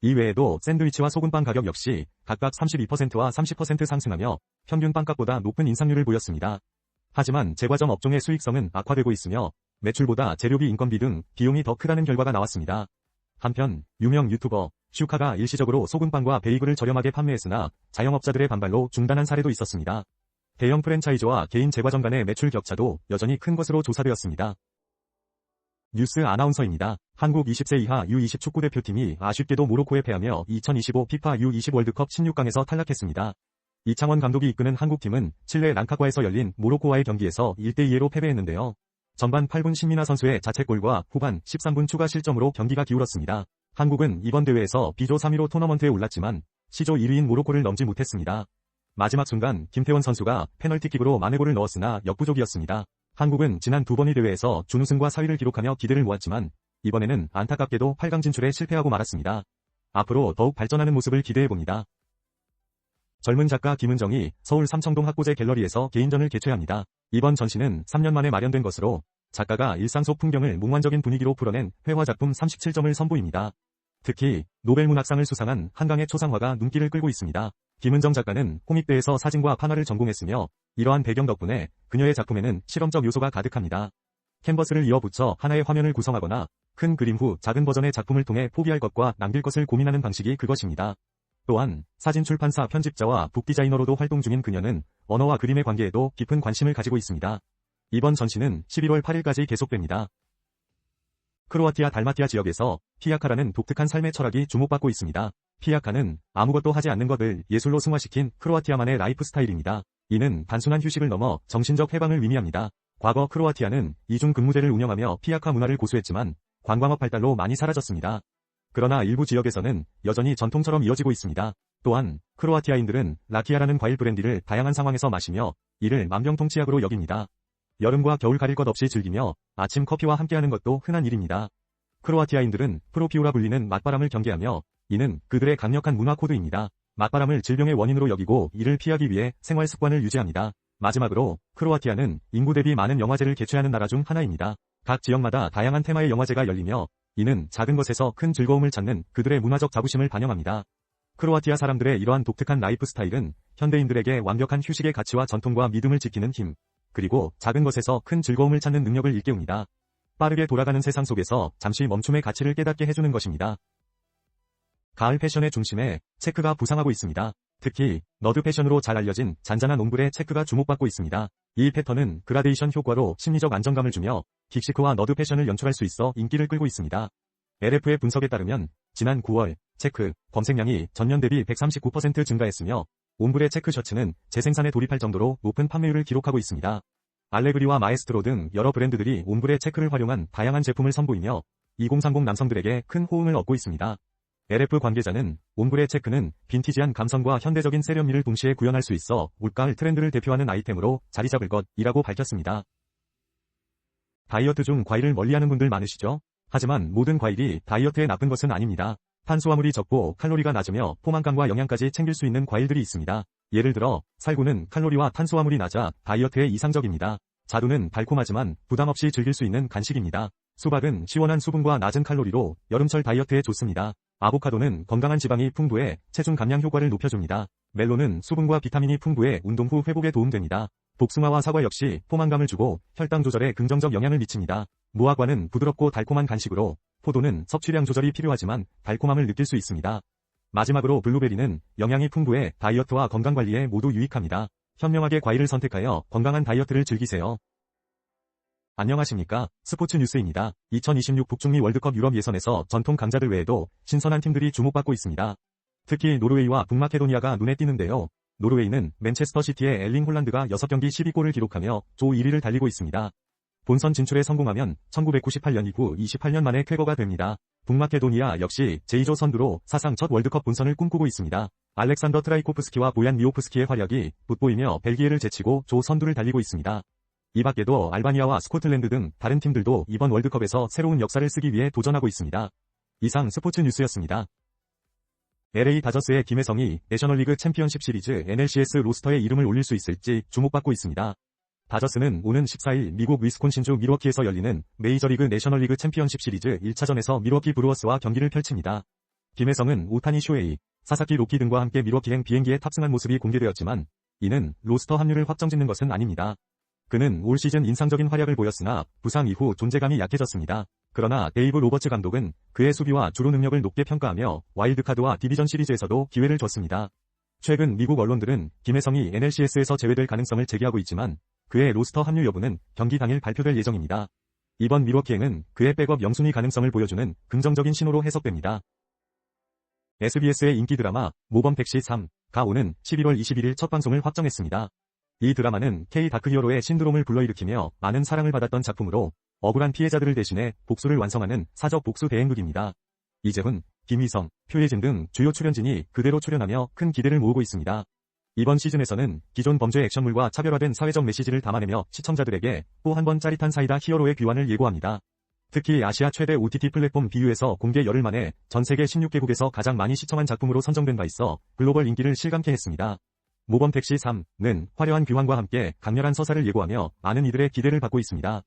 이 외에도 샌드위치와 소금빵 가격 역시 각각 32%와 30% 상승하며 평균 빵값보다 높은 인상률을 보였습니다. 하지만 제과점 업종의 수익성은 악화되고 있으며 매출보다 재료비 인건비 등 비용이 더 크다는 결과가 나왔습니다. 한편 유명 유튜버 슈카가 일시적으로 소금빵과 베이글을 저렴하게 판매했으나 자영업자들의 반발로 중단한 사례도 있었습니다. 대형 프랜차이즈와 개인 제과점 간의 매출 격차도 여전히 큰 것으로 조사되었습니다. 뉴스 아나운서입니다. 한국 20세 이하 U20 축구대표팀이 아쉽게도 모로코에 패하며 2025 피파 U20 월드컵 16강에서 탈락했습니다. 이창원 감독이 이끄는 한국팀은 칠레 랑카과에서 열린 모로코와의 경기에서 1대2로 패배했는데요. 전반 8분 신민아 선수의 자책골과 후반 13분 추가 실점으로 경기가 기울었습니다. 한국은 이번 대회에서 B조 3위로 토너먼트에 올랐지만 C조 1위인 모로코를 넘지 못했습니다. 마지막 순간 김태원 선수가 페널티킥으로 만회골을 넣었으나 역부족이었습니다. 한국은 지난 두 번의 대회에서 준우승과 4위를 기록하며 기대를 모았지만 이번에는 안타깝게도 8강 진출에 실패하고 말았습니다. 앞으로 더욱 발전하는 모습을 기대해봅니다. 젊은 작가 김은정이 서울 삼청동 학고제 갤러리에서 개인전을 개최합니다. 이번 전시는 3년 만에 마련된 것으로 작가가 일상 속 풍경을 몽환적인 분위기로 풀어낸 회화작품 37점을 선보입니다. 특히 노벨문학상을 수상한 한강의 초상화가 눈길을 끌고 있습니다. 김은정 작가는 코믹대에서 사진과 판화를 전공했으며 이러한 배경 덕분에 그녀의 작품에는 실험적 요소가 가득합니다. 캔버스를 이어붙여 하나의 화면을 구성하거나 큰 그림 후 작은 버전의 작품을 통해 포기할 것과 남길 것을 고민하는 방식이 그것입니다. 또한 사진 출판사 편집자와 북디자이너로도 활동 중인 그녀는 언어와 그림의 관계에도 깊은 관심을 가지고 있습니다. 이번 전시는 11월 8일까지 계속됩니다. 크로아티아 달마티아 지역에서 피아카라는 독특한 삶의 철학이 주목받고 있습니다. 피아카는 아무것도 하지 않는 것을 예술로 승화시킨 크로아티아만의 라이프 스타일입니다. 이는 단순한 휴식을 넘어 정신적 해방을 의미합니다. 과거 크로아티아는 이중 근무제를 운영하며 피아카 문화를 고수했지만 관광업 발달로 많이 사라졌습니다. 그러나 일부 지역에서는 여전히 전통처럼 이어지고 있습니다. 또한 크로아티아인들은 라키아라는 과일 브랜디를 다양한 상황에서 마시며 이를 만병통치약으로 여깁니다. 여름과 겨울 가릴 것 없이 즐기며 아침 커피와 함께하는 것도 흔한 일입니다. 크로아티아인들은 프로피오라 불리는 맞바람을 경계하며 이는 그들의 강력한 문화 코드입니다. 맞바람을 질병의 원인으로 여기고 이를 피하기 위해 생활 습관을 유지합니다. 마지막으로 크로아티아는 인구 대비 많은 영화제를 개최하는 나라 중 하나입니다. 각 지역마다 다양한 테마의 영화제가 열리며 이는 작은 것에서 큰 즐거움을 찾는 그들의 문화적 자부심을 반영합니다. 크로아티아 사람들의 이러한 독특한 라이프 스타일은 현대인들에게 완벽한 휴식의 가치와 전통과 믿음을 지키는 힘, 그리고 작은 것에서 큰 즐거움을 찾는 능력을 일깨웁니다. 빠르게 돌아가는 세상 속에서 잠시 멈춤의 가치를 깨닫게 해주는 것입니다. 가을 패션의 중심에 체크가 부상하고 있습니다. 특히 너드 패션으로 잘 알려진 잔잔한 옴브레 체크가 주목받고 있습니다. 이 패턴은 그라데이션 효과로 심리적 안정감을 주며 긱시크와 너드 패션을 연출할 수 있어 인기를 끌고 있습니다. LF의 분석에 따르면 지난 9월 체크 검색량이 전년 대비 139% 증가했으며 옴브레 체크 셔츠는 재생산에 돌입할 정도로 높은 판매율을 기록하고 있습니다. 알레그리와 마에스트로 등 여러 브랜드들이 옴브레 체크를 활용한 다양한 제품을 선보이며 2030 남성들에게 큰 호응을 얻고 있습니다. LF 관계자는 옴브레 체크는 빈티지한 감성과 현대적인 세련미를 동시에 구현할 수 있어 올가을 트렌드를 대표하는 아이템으로 자리 잡을 것이라고 밝혔습니다. 다이어트 중 과일을 멀리하는 분들 많으시죠? 하지만 모든 과일이 다이어트에 나쁜 것은 아닙니다. 탄수화물이 적고 칼로리가 낮으며 포만감과 영양까지 챙길 수 있는 과일들이 있습니다. 예를 들어 살구는 칼로리와 탄수화물이 낮아 다이어트에 이상적입니다. 자두는 달콤하지만 부담 없이 즐길 수 있는 간식입니다. 수박은 시원한 수분과 낮은 칼로리로 여름철 다이어트에 좋습니다. 아보카도는 건강한 지방이 풍부해 체중 감량 효과를 높여줍니다. 멜론은 수분과 비타민이 풍부해 운동 후 회복에 도움됩니다. 복숭아와 사과 역시 포만감을 주고 혈당 조절에 긍정적 영향을 미칩니다. 무화과는 부드럽고 달콤한 간식으로 포도는 섭취량 조절이 필요하지만 달콤함을 느낄 수 있습니다. 마지막으로 블루베리는 영양이 풍부해 다이어트와 건강관리에 모두 유익합니다. 현명하게 과일을 선택하여 건강한 다이어트를 즐기세요. 안녕하십니까. 스포츠 뉴스입니다. 2026 북중미 월드컵 유럽 예선에서 전통 강자들 외에도 신선한 팀들이 주목받고 있습니다. 특히 노르웨이와 북마케도니아가 눈에 띄는데요. 노르웨이는 맨체스터 시티의 엘링 홀란드가 6경기 12골을 기록하며 조 1위를 달리고 있습니다. 본선 진출에 성공하면 1998년 이후 28년 만에 쾌거가 됩니다. 북마케도니아 역시 제2조 선두로 사상 첫 월드컵 본선을 꿈꾸고 있습니다. 알렉산더 트라이코프스키와 보얀 미오프스키의 활약이 돋보이며 벨기에를 제치고 조 선두를 달리고 있습니다. 이 밖에도 알바니아와 스코틀랜드 등 다른 팀들도 이번 월드컵에서 새로운 역사를 쓰기 위해 도전하고 있습니다. 이상 스포츠 뉴스였습니다. LA 다저스의 김혜성이 내셔널리그 챔피언십 시리즈 NLCS 로스터에 이름을 올릴 수 있을지 주목받고 있습니다. 다저스는 오는 14일 미국 위스콘신주 밀워키에서 열리는 메이저리그 내셔널리그 챔피언십 시리즈 1차전에서 밀워키 브루어스와 경기를 펼칩니다. 김혜성은 오타니 쇼헤이, 사사키 로키 등과 함께 밀워키행 비행기에 탑승한 모습이 공개되었지만 이는 로스터 합류를 확정짓는 것은 아닙니다. 그는 올 시즌 인상적인 활약을 보였으나 부상 이후 존재감이 약해졌습니다. 그러나 데이브 로버츠 감독은 그의 수비와 주로 능력을 높게 평가하며 와일드카드와 디비전 시리즈에서도 기회를 줬습니다. 최근 미국 언론들은 김혜성이 NLCS에서 제외될 가능성을 제기하고 있지만 그의 로스터 합류 여부는 경기 당일 발표될 예정입니다. 이번 밀워키행은 그의 백업 영순위 가능성을 보여주는 긍정적인 신호로 해석됩니다. SBS의 인기 드라마 모범 택시 3가 오는 11월 21일 첫 방송을 확정했습니다. 이 드라마는 K 다크히어로의 신드롬을 불러일으키며 많은 사랑을 받았던 작품으로 억울한 피해자들을 대신해 복수를 완성하는 사적 복수 대행극입니다. 이재훈, 김희성, 표예진 등 주요 출연진이 그대로 출연하며 큰 기대를 모으고 있습니다. 이번 시즌에서는 기존 범죄 액션물과 차별화된 사회적 메시지를 담아내며 시청자들에게 또 한 번 짜릿한 사이다 히어로의 귀환을 예고합니다. 특히 아시아 최대 OTT 플랫폼 비유에서 공개 열흘 만에 전 세계 16개국에서 가장 많이 시청한 작품으로 선정된 바 있어 글로벌 인기를 실감케 했습니다. 모범 택시 3는 화려한 귀환과 함께 강렬한 서사를 예고하며 많은 이들의 기대를 받고 있습니다.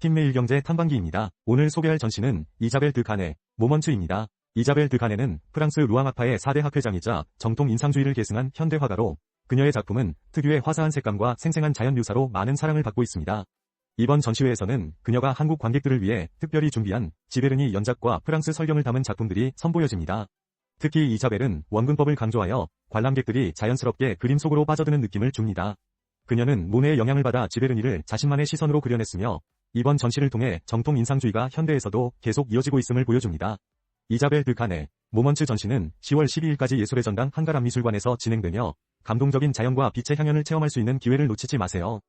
팀메일경제 탐방기입니다. 오늘 소개할 전시는 이자벨 드 가네, 모먼츠입니다. 이자벨 드 가네는 프랑스 루앙학파의 4대 학회장이자 정통 인상주의를 계승한 현대 화가로 그녀의 작품은 특유의 화사한 색감과 생생한 자연 묘사로 많은 사랑을 받고 있습니다. 이번 전시회에서는 그녀가 한국 관객들을 위해 특별히 준비한 지베르니 연작과 프랑스 설경을 담은 작품들이 선보여집니다. 특히 이자벨은 원근법을 강조하여 관람객들이 자연스럽게 그림 속으로 빠져드는 느낌을 줍니다. 그녀는 모네의 영향을 받아 지베르니를 자신만의 시선으로 그려냈으며 이번 전시를 통해 정통 인상주의가 현대에서도 계속 이어지고 있음을 보여줍니다. 이자벨 드 가네, 모먼츠 전시는 10월 12일까지 예술의 전당 한가람미술관에서 진행되며 감동적인 자연과 빛의 향연을 체험할 수 있는 기회를 놓치지 마세요.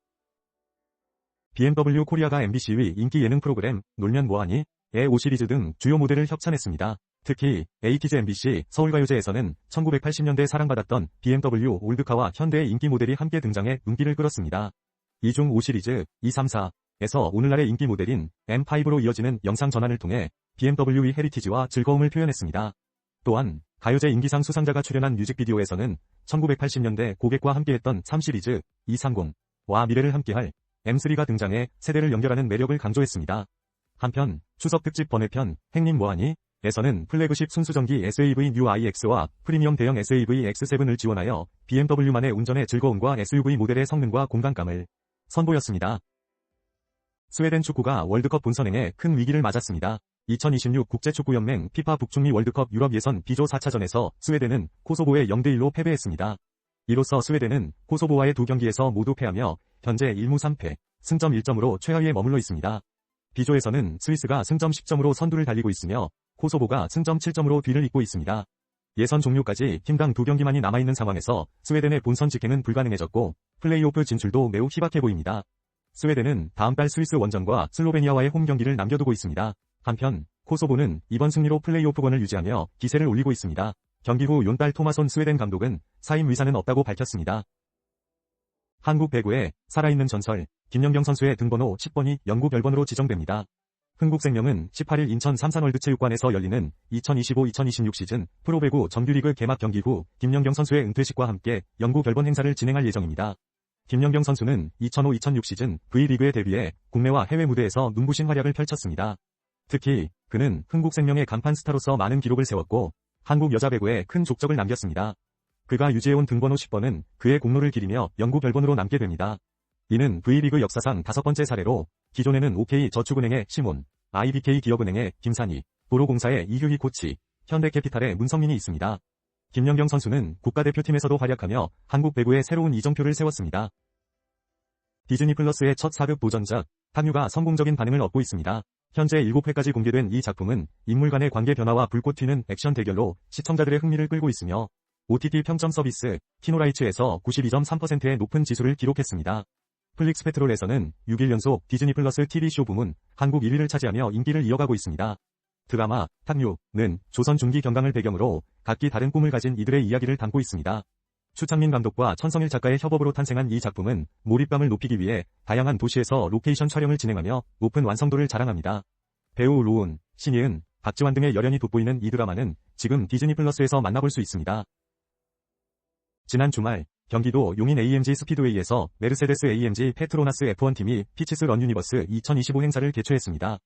BMW 코리아가 MBC의 인기 예능 프로그램 놀면 뭐하니? 의 5시리즈 등 주요 무대를 협찬했습니다. 특히 에이티즈 MBC 서울가요제에서는 1980년대에 사랑받았던 BMW 올드카와 현대의 인기 모델이 함께 등장해 눈길을 끌었습니다. 이 중 5시리즈 2, 3, 4에서 오늘날의 인기 모델인 M5로 이어지는 영상 전환을 통해 BMW의 헤리티지와 즐거움을 표현했습니다. 또한 가요제 인기상 수상자가 출연한 뮤직비디오에서는 1980년대 고객과 함께했던 3시리즈 230와 미래를 함께할 M3가 등장해 세대를 연결하는 매력을 강조했습니다. 한편 추석 특집 번외편 행님 뭐하니? 에서는 플래그십 순수전기 SAV 뉴 iX와 프리미엄 대형 SAV X7을 지원하여 BMW만의 운전의 즐거움과 SUV 모델의 성능과 공간감을 선보였습니다. 스웨덴 축구가 월드컵 본선행에 큰 위기를 맞았습니다. 2026 국제축구연맹 피파 북중미 월드컵 유럽 예선 B조 4차전에서 스웨덴은 코소보에 0대1로 패배했습니다. 이로써 스웨덴은 코소보와의 두 경기에서 모두 패하며 현재 1무 3패, 승점 1점으로 최하위에 머물러 있습니다. B조에서는 스위스가 승점 10점으로 선두를 달리고 있으며 코소보가 승점 7점으로 뒤를 잇고 있습니다. 예선 종료까지 팀당 2경기만이 남아있는 상황에서 스웨덴의 본선 직행은 불가능해졌고 플레이오프 진출도 매우 희박해 보입니다. 스웨덴은 다음 달 스위스 원정과 슬로베니아와의 홈 경기를 남겨두고 있습니다. 한편 코소보는 이번 승리로 플레이오프권을 유지하며 기세를 올리고 있습니다. 경기 후 용달 토마손 스웨덴 감독은 사임 의사는 없다고 밝혔습니다. 한국 배구의 살아있는 전설 김연경 선수의 등번호 10번이 영구 별번으로 지정됩니다. 흥국생명은 18일 인천 삼산월드체육관에서 열리는 2025-2026 시즌 프로배구 정규리그 개막 경기 후 김연경 선수의 은퇴식과 함께 영구 별번 행사를 진행할 예정입니다. 김연경 선수는 2005-2006 시즌 V리그에 데뷔해 국내와 해외 무대에서 눈부신 활약을 펼쳤습니다. 특히 그는 흥국생명의 간판 스타로서 많은 기록을 세웠고 한국 여자 배구에 큰 족적을 남겼습니다. 그가 유지해온 등번호 10번은 그의 공로를 기리며 영구 별번으로 남게 됩니다. 이는 V리그 역사상 5번째 사례로 기존에는 OK저축은행의 시몬, IBK 기업은행의 김산희, 도로공사의 이규희 코치, 현대캐피탈의 문성민이 있습니다. 김연경 선수는 국가대표팀에서도 활약하며 한국 배구에 새로운 이정표를 세웠습니다. 디즈니 플러스의 첫 4급 도전작 탐유가 성공적인 반응을 얻고 있습니다. 현재 7회까지 공개된 이 작품은 인물 간의 관계 변화와 불꽃 튀는 액션 대결로 시청자들의 흥미를 끌고 있으며 OTT 평점 서비스 키노라이츠에서 92.3%의 높은 지수를 기록했습니다. 플릭스 페트롤에서는 6일 연속 디즈니 플러스 TV쇼 부문 한국 1위를 차지하며 인기를 이어가고 있습니다. 드라마, 탁류는 조선 중기 경강을 배경으로 각기 다른 꿈을 가진 이들의 이야기를 담고 있습니다. 추창민 감독과 천성일 작가의 협업으로 탄생한 이 작품은 몰입감을 높이기 위해 다양한 도시에서 로케이션 촬영을 진행하며 높은 완성도를 자랑합니다. 배우 로운, 신예은, 박지환 등의 열연이 돋보이는 이 드라마는 지금 디즈니 플러스에서 만나볼 수 있습니다. 지난 주말 경기도 용인 AMG 스피드웨이에서 메르세데스 AMG 페트로나스 F1팀이 피치스 런 유니버스 2025 행사를 개최했습니다.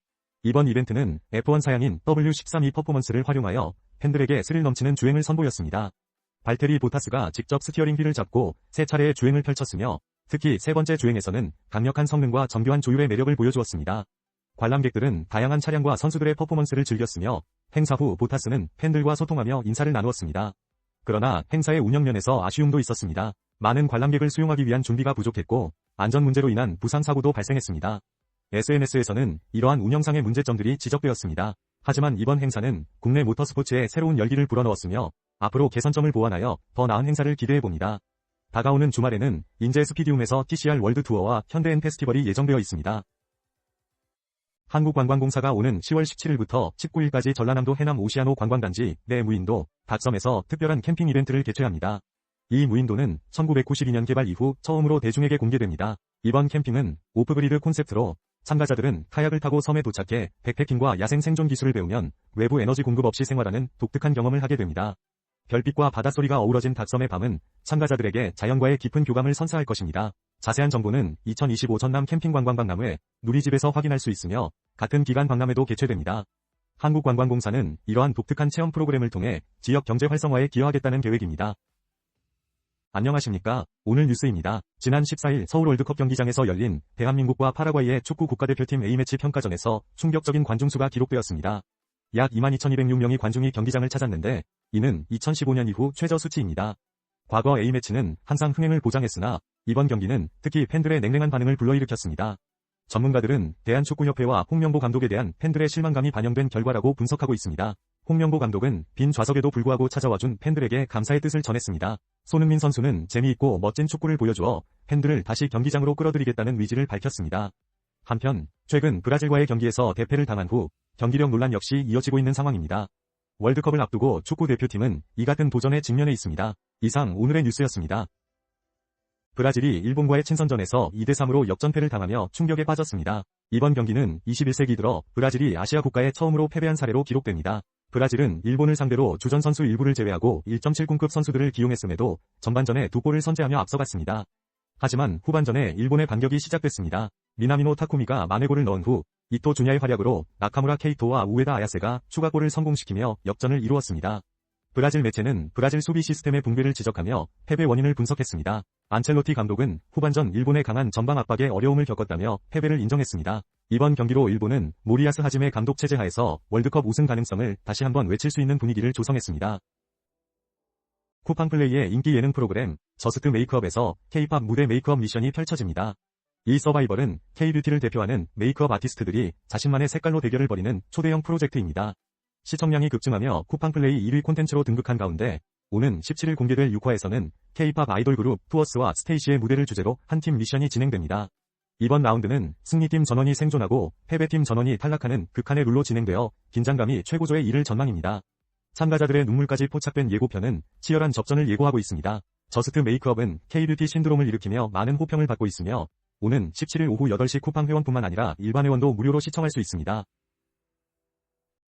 이번 이벤트는 F1 사양인 W13E 퍼포먼스를 활용하여 팬들에게 스릴 넘치는 주행을 선보였습니다. 발테리 보타스가 직접 스티어링 휠을 잡고 세 차례의 주행을 펼쳤으며 특히 세 번째 주행에서는 강력한 성능과 정교한 조율의 매력을 보여주었습니다. 관람객들은 다양한 차량과 선수들의 퍼포먼스를 즐겼으며 행사 후 보타스는 팬들과 소통하며 인사를 나누었습니다. 그러나 행사의 운영면에서 아쉬움도 있었습니다. 많은 관람객을 수용하기 위한 준비가 부족했고 안전 문제로 인한 부상 사고도 발생했습니다. SNS에서는 이러한 운영상의 문제점들이 지적되었습니다. 하지만 이번 행사는 국내 모터스포츠에 새로운 열기를 불어넣었으며 앞으로 개선점을 보완하여 더 나은 행사를 기대해봅니다. 다가오는 주말에는 인제 스피디움에서 TCR 월드 투어와 현대엔 페스티벌이 예정되어 있습니다. 한국관광공사가 오는 10월 17일부터 19일까지 전라남도 해남 오시아노 관광단지 내 무인도 닭섬에서 특별한 캠핑 이벤트를 개최합니다. 이 무인도는 1992년 개발 이후 처음으로 대중에게 공개됩니다. 이번 캠핑은 오프그리드 콘셉트로 참가자들은 카약을 타고 섬에 도착해 백패킹과 야생 생존 기술을 배우면 외부 에너지 공급 없이 생활하는 독특한 경험을 하게 됩니다. 별빛과 바닷소리가 어우러진 닭섬의 밤은 참가자들에게 자연과의 깊은 교감을 선사할 것입니다. 자세한 정보는 2025 전남 캠핑 관광 박람회 누리집에서 확인할 수 있으며 같은 기간 박람회도 개최됩니다. 한국관광공사는 이러한 독특한 체험 프로그램을 통해 지역 경제 활성화에 기여하겠다는 계획입니다. 안녕하십니까. 오늘 뉴스입니다. 지난 14일 서울 월드컵 경기장에서 열린 대한민국과 파라과이의 축구 국가대표팀 A매치 평가전에서 충격적인 관중수가 기록되었습니다. 약 22,206명의 관중이 경기장을 찾았는데 이는 2015년 이후 최저 수치입니다. 과거 A매치는 항상 흥행을 보장했으나 이번 경기는 특히 팬들의 냉랭한 반응을 불러일으켰습니다. 전문가들은 대한축구협회와 홍명보 감독에 대한 팬들의 실망감이 반영된 결과라고 분석하고 있습니다. 홍명보 감독은 빈 좌석에도 불구하고 찾아와준 팬들에게 감사의 뜻을 전했습니다. 손흥민 선수는 재미있고 멋진 축구를 보여주어 팬들을 다시 경기장으로 끌어들이겠다는 의지를 밝혔습니다. 한편 최근 브라질과의 경기에서 대패를 당한 후 경기력 논란 역시 이어지고 있는 상황입니다. 월드컵을 앞두고 축구 대표팀은 이 같은 도전에 직면해 있습니다. 이상 오늘의 뉴스였습니다. 브라질이 일본과의 친선전에서 2대3으로 역전패를 당하며 충격에 빠졌습니다. 이번 경기는 21세기 들어 브라질이 아시아 국가에 처음으로 패배한 사례로 기록됩니다. 브라질은 일본을 상대로 주전 선수 일부를 제외하고 1.7군급 선수들을 기용했음에도 전반전에 2골을 선제하며 앞서갔습니다. 하지만 후반전에 일본의 반격이 시작됐습니다. 미나미노 타쿠미가 만회골을 넣은 후 이토 주냐의 활약으로 나카무라 케이토와 우에다 아야세가 추가골을 성공시키며 역전을 이루었습니다. 브라질 매체는 브라질 수비 시스템의 붕괴를 지적하며 패배 원인을 분석했습니다. 안첼로티 감독은 후반전 일본의 강한 전방 압박에 어려움을 겪었다며 패배를 인정했습니다. 이번 경기로 일본은 모리야스 하지메 감독 체제 하에서 월드컵 우승 가능성을 다시 한번 외칠 수 있는 분위기를 조성했습니다. 쿠팡 플레이의 인기 예능 프로그램 저스트 메이크업에서 K-팝 무대 메이크업 미션이 펼쳐집니다. 이 서바이벌은 K-뷰티를 대표하는 메이크업 아티스트들이 자신만의 색깔로 대결을 벌이는 초대형 프로젝트입니다. 시청량이 급증하며 쿠팡 플레이 1위 콘텐츠로 등극한 가운데 오는 17일 공개될 6화에서는 K-팝 아이돌 그룹 투어스와 스테이시의 무대를 주제로 한 팀 미션이 진행됩니다. 이번 라운드는 승리팀 전원이 생존하고 패배팀 전원이 탈락하는 극한의 룰로 진행되어 긴장감이 최고조에 이를 전망입니다. 참가자들의 눈물까지 포착된 예고편은 치열한 접전을 예고하고 있습니다. 저스트 메이크업은 K-뷰티 신드롬을 일으키며 많은 호평을 받고 있으며 오는 17일 오후 8시 쿠팡 회원뿐만 아니라 일반 회원도 무료로 시청할 수 있습니다.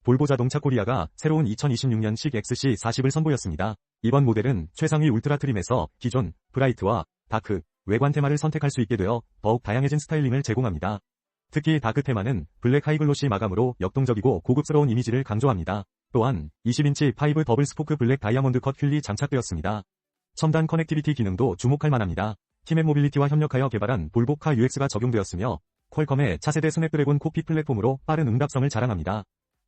볼보 자동차 코리아가 새로운 2026년식 XC40을 선보였습니다. 이번 모델은 최상위 울트라 트림에서 기존, 브라이트와 다크, 외관 테마를 선택할 수 있게 되어 더욱 다양해진 스타일링을 제공합니다. 특히 다크 테마는 블랙 하이글로시 마감으로 역동적이고 고급스러운 이미지를 강조합니다. 또한 20인치 5 더블 스포크 블랙 다이아몬드 컷 휠이 장착되었습니다. 첨단 커넥티비티 기능도 주목할 만합니다. 팀의 모빌리티와 협력하여 개발한 볼보 카 UX가 적용되었으며 퀄컴의 차세대 스냅드래곤 콕핏 플랫폼으로 빠른 응답성을 자랑합니다.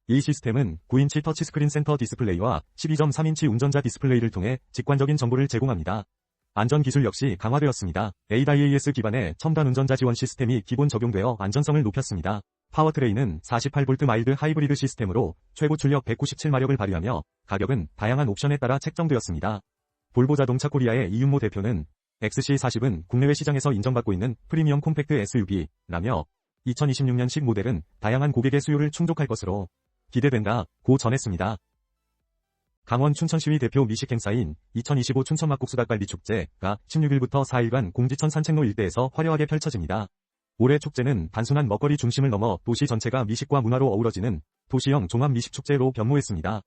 이 시스템은 9인치 터치스크린 센터 디스플레이와 12.3인치 운전자 디스플레이를 통해 직관적인 정보를 제공합니다. 안전기술 역시 강화되었습니다. ADAS 기반의 첨단 운전자 지원 시스템이 기본 적용되어 안전성을 높였습니다. 파워트레인은 48V 마일드 하이브리드 시스템으로 최고 출력 197마력을 발휘하며 가격은 다양한 옵션에 따라 책정되었습니다. 볼보 자동차 코리아의 이윤모 대표는 XC40은 국내외 시장에서 인정받고 있는 프리미엄 콤팩트 SUV라며 2026년식 모델은 다양한 고객의 수요를 충족할 것으로 기대된다 고 전했습니다. 강원 춘천시위 대표 미식 행사인 2025 춘천 막국수 닭갈비 축제가 16일부터 4일간 공지천 산책로 일대에서 화려하게 펼쳐집니다. 올해 축제는 단순한 먹거리 중심을 넘어 도시 전체가 미식과 문화로 어우러지는 도시형 종합 미식축제로 변모했습니다.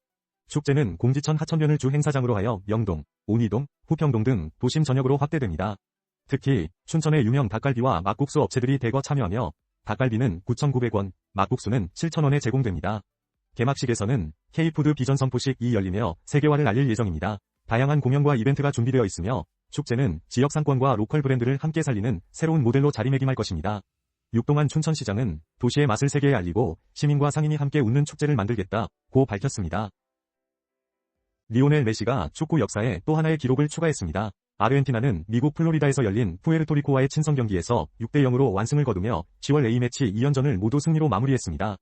축제는 공지천 하천변을 주 행사장으로 하여 명동, 온이동, 후평동 등 도심 전역으로 확대됩니다. 특히 춘천의 유명 닭갈비와 막국수 업체들이 대거 참여하며 닭갈비는 9,900원, 막국수는 7,000원에 제공됩니다. 개막식에서는 K푸드 비전 선포식이 열리며 세계화를 알릴 예정입니다. 다양한 공연과 이벤트가 준비되어 있으며 축제는 지역 상권과 로컬 브랜드를 함께 살리는 새로운 모델로 자리매김할 것입니다. 육동한 춘천시장은 도시의 맛을 세계에 알리고 시민과 상인이 함께 웃는 축제를 만들겠다고 밝혔습니다. 리오넬 메시가 축구 역사에 또 하나의 기록을 추가했습니다. 아르헨티나는 미국 플로리다에서 열린 푸에르토리코와의 친선 경기에서 6대0으로 완승을 거두며 10월 A매치 2연전을 모두 승리로 마무리했습니다.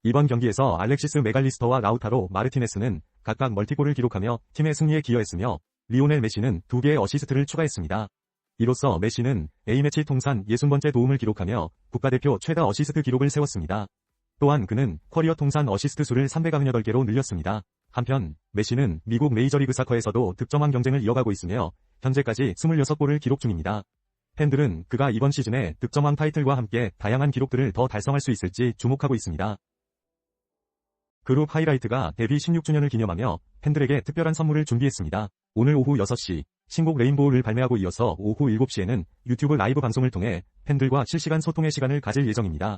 이번 경기에서 알렉시스 메갈리스터와 라우타로 마르티네스는 각각 멀티골을 기록하며 팀의 승리에 기여했으며 리오넬 메시는 2개의 어시스트를 추가했습니다. 이로써 메시는 A매치 통산 60번째 도움을 기록하며 국가대표 최다 어시스트 기록을 세웠습니다. 또한 그는 커리어 통산 어시스트 수를 398개로 늘렸습니다. 한편 메시는 미국 메이저리그 사커에서도 득점왕 경쟁을 이어가고 있으며 현재까지 26골을 기록 중입니다. 팬들은 그가 이번 시즌에 득점왕 타이틀과 함께 다양한 기록들을 더 달성할 수 있을지 주목하고 있습니다. 그룹 하이라이트가 데뷔 16주년을 기념하며 팬들에게 특별한 선물을 준비했습니다. 오늘 오후 6시 신곡 레인보우를 발매하고 이어서 오후 7시에는 유튜브 라이브 방송을 통해 팬들과 실시간 소통의 시간을 가질 예정입니다.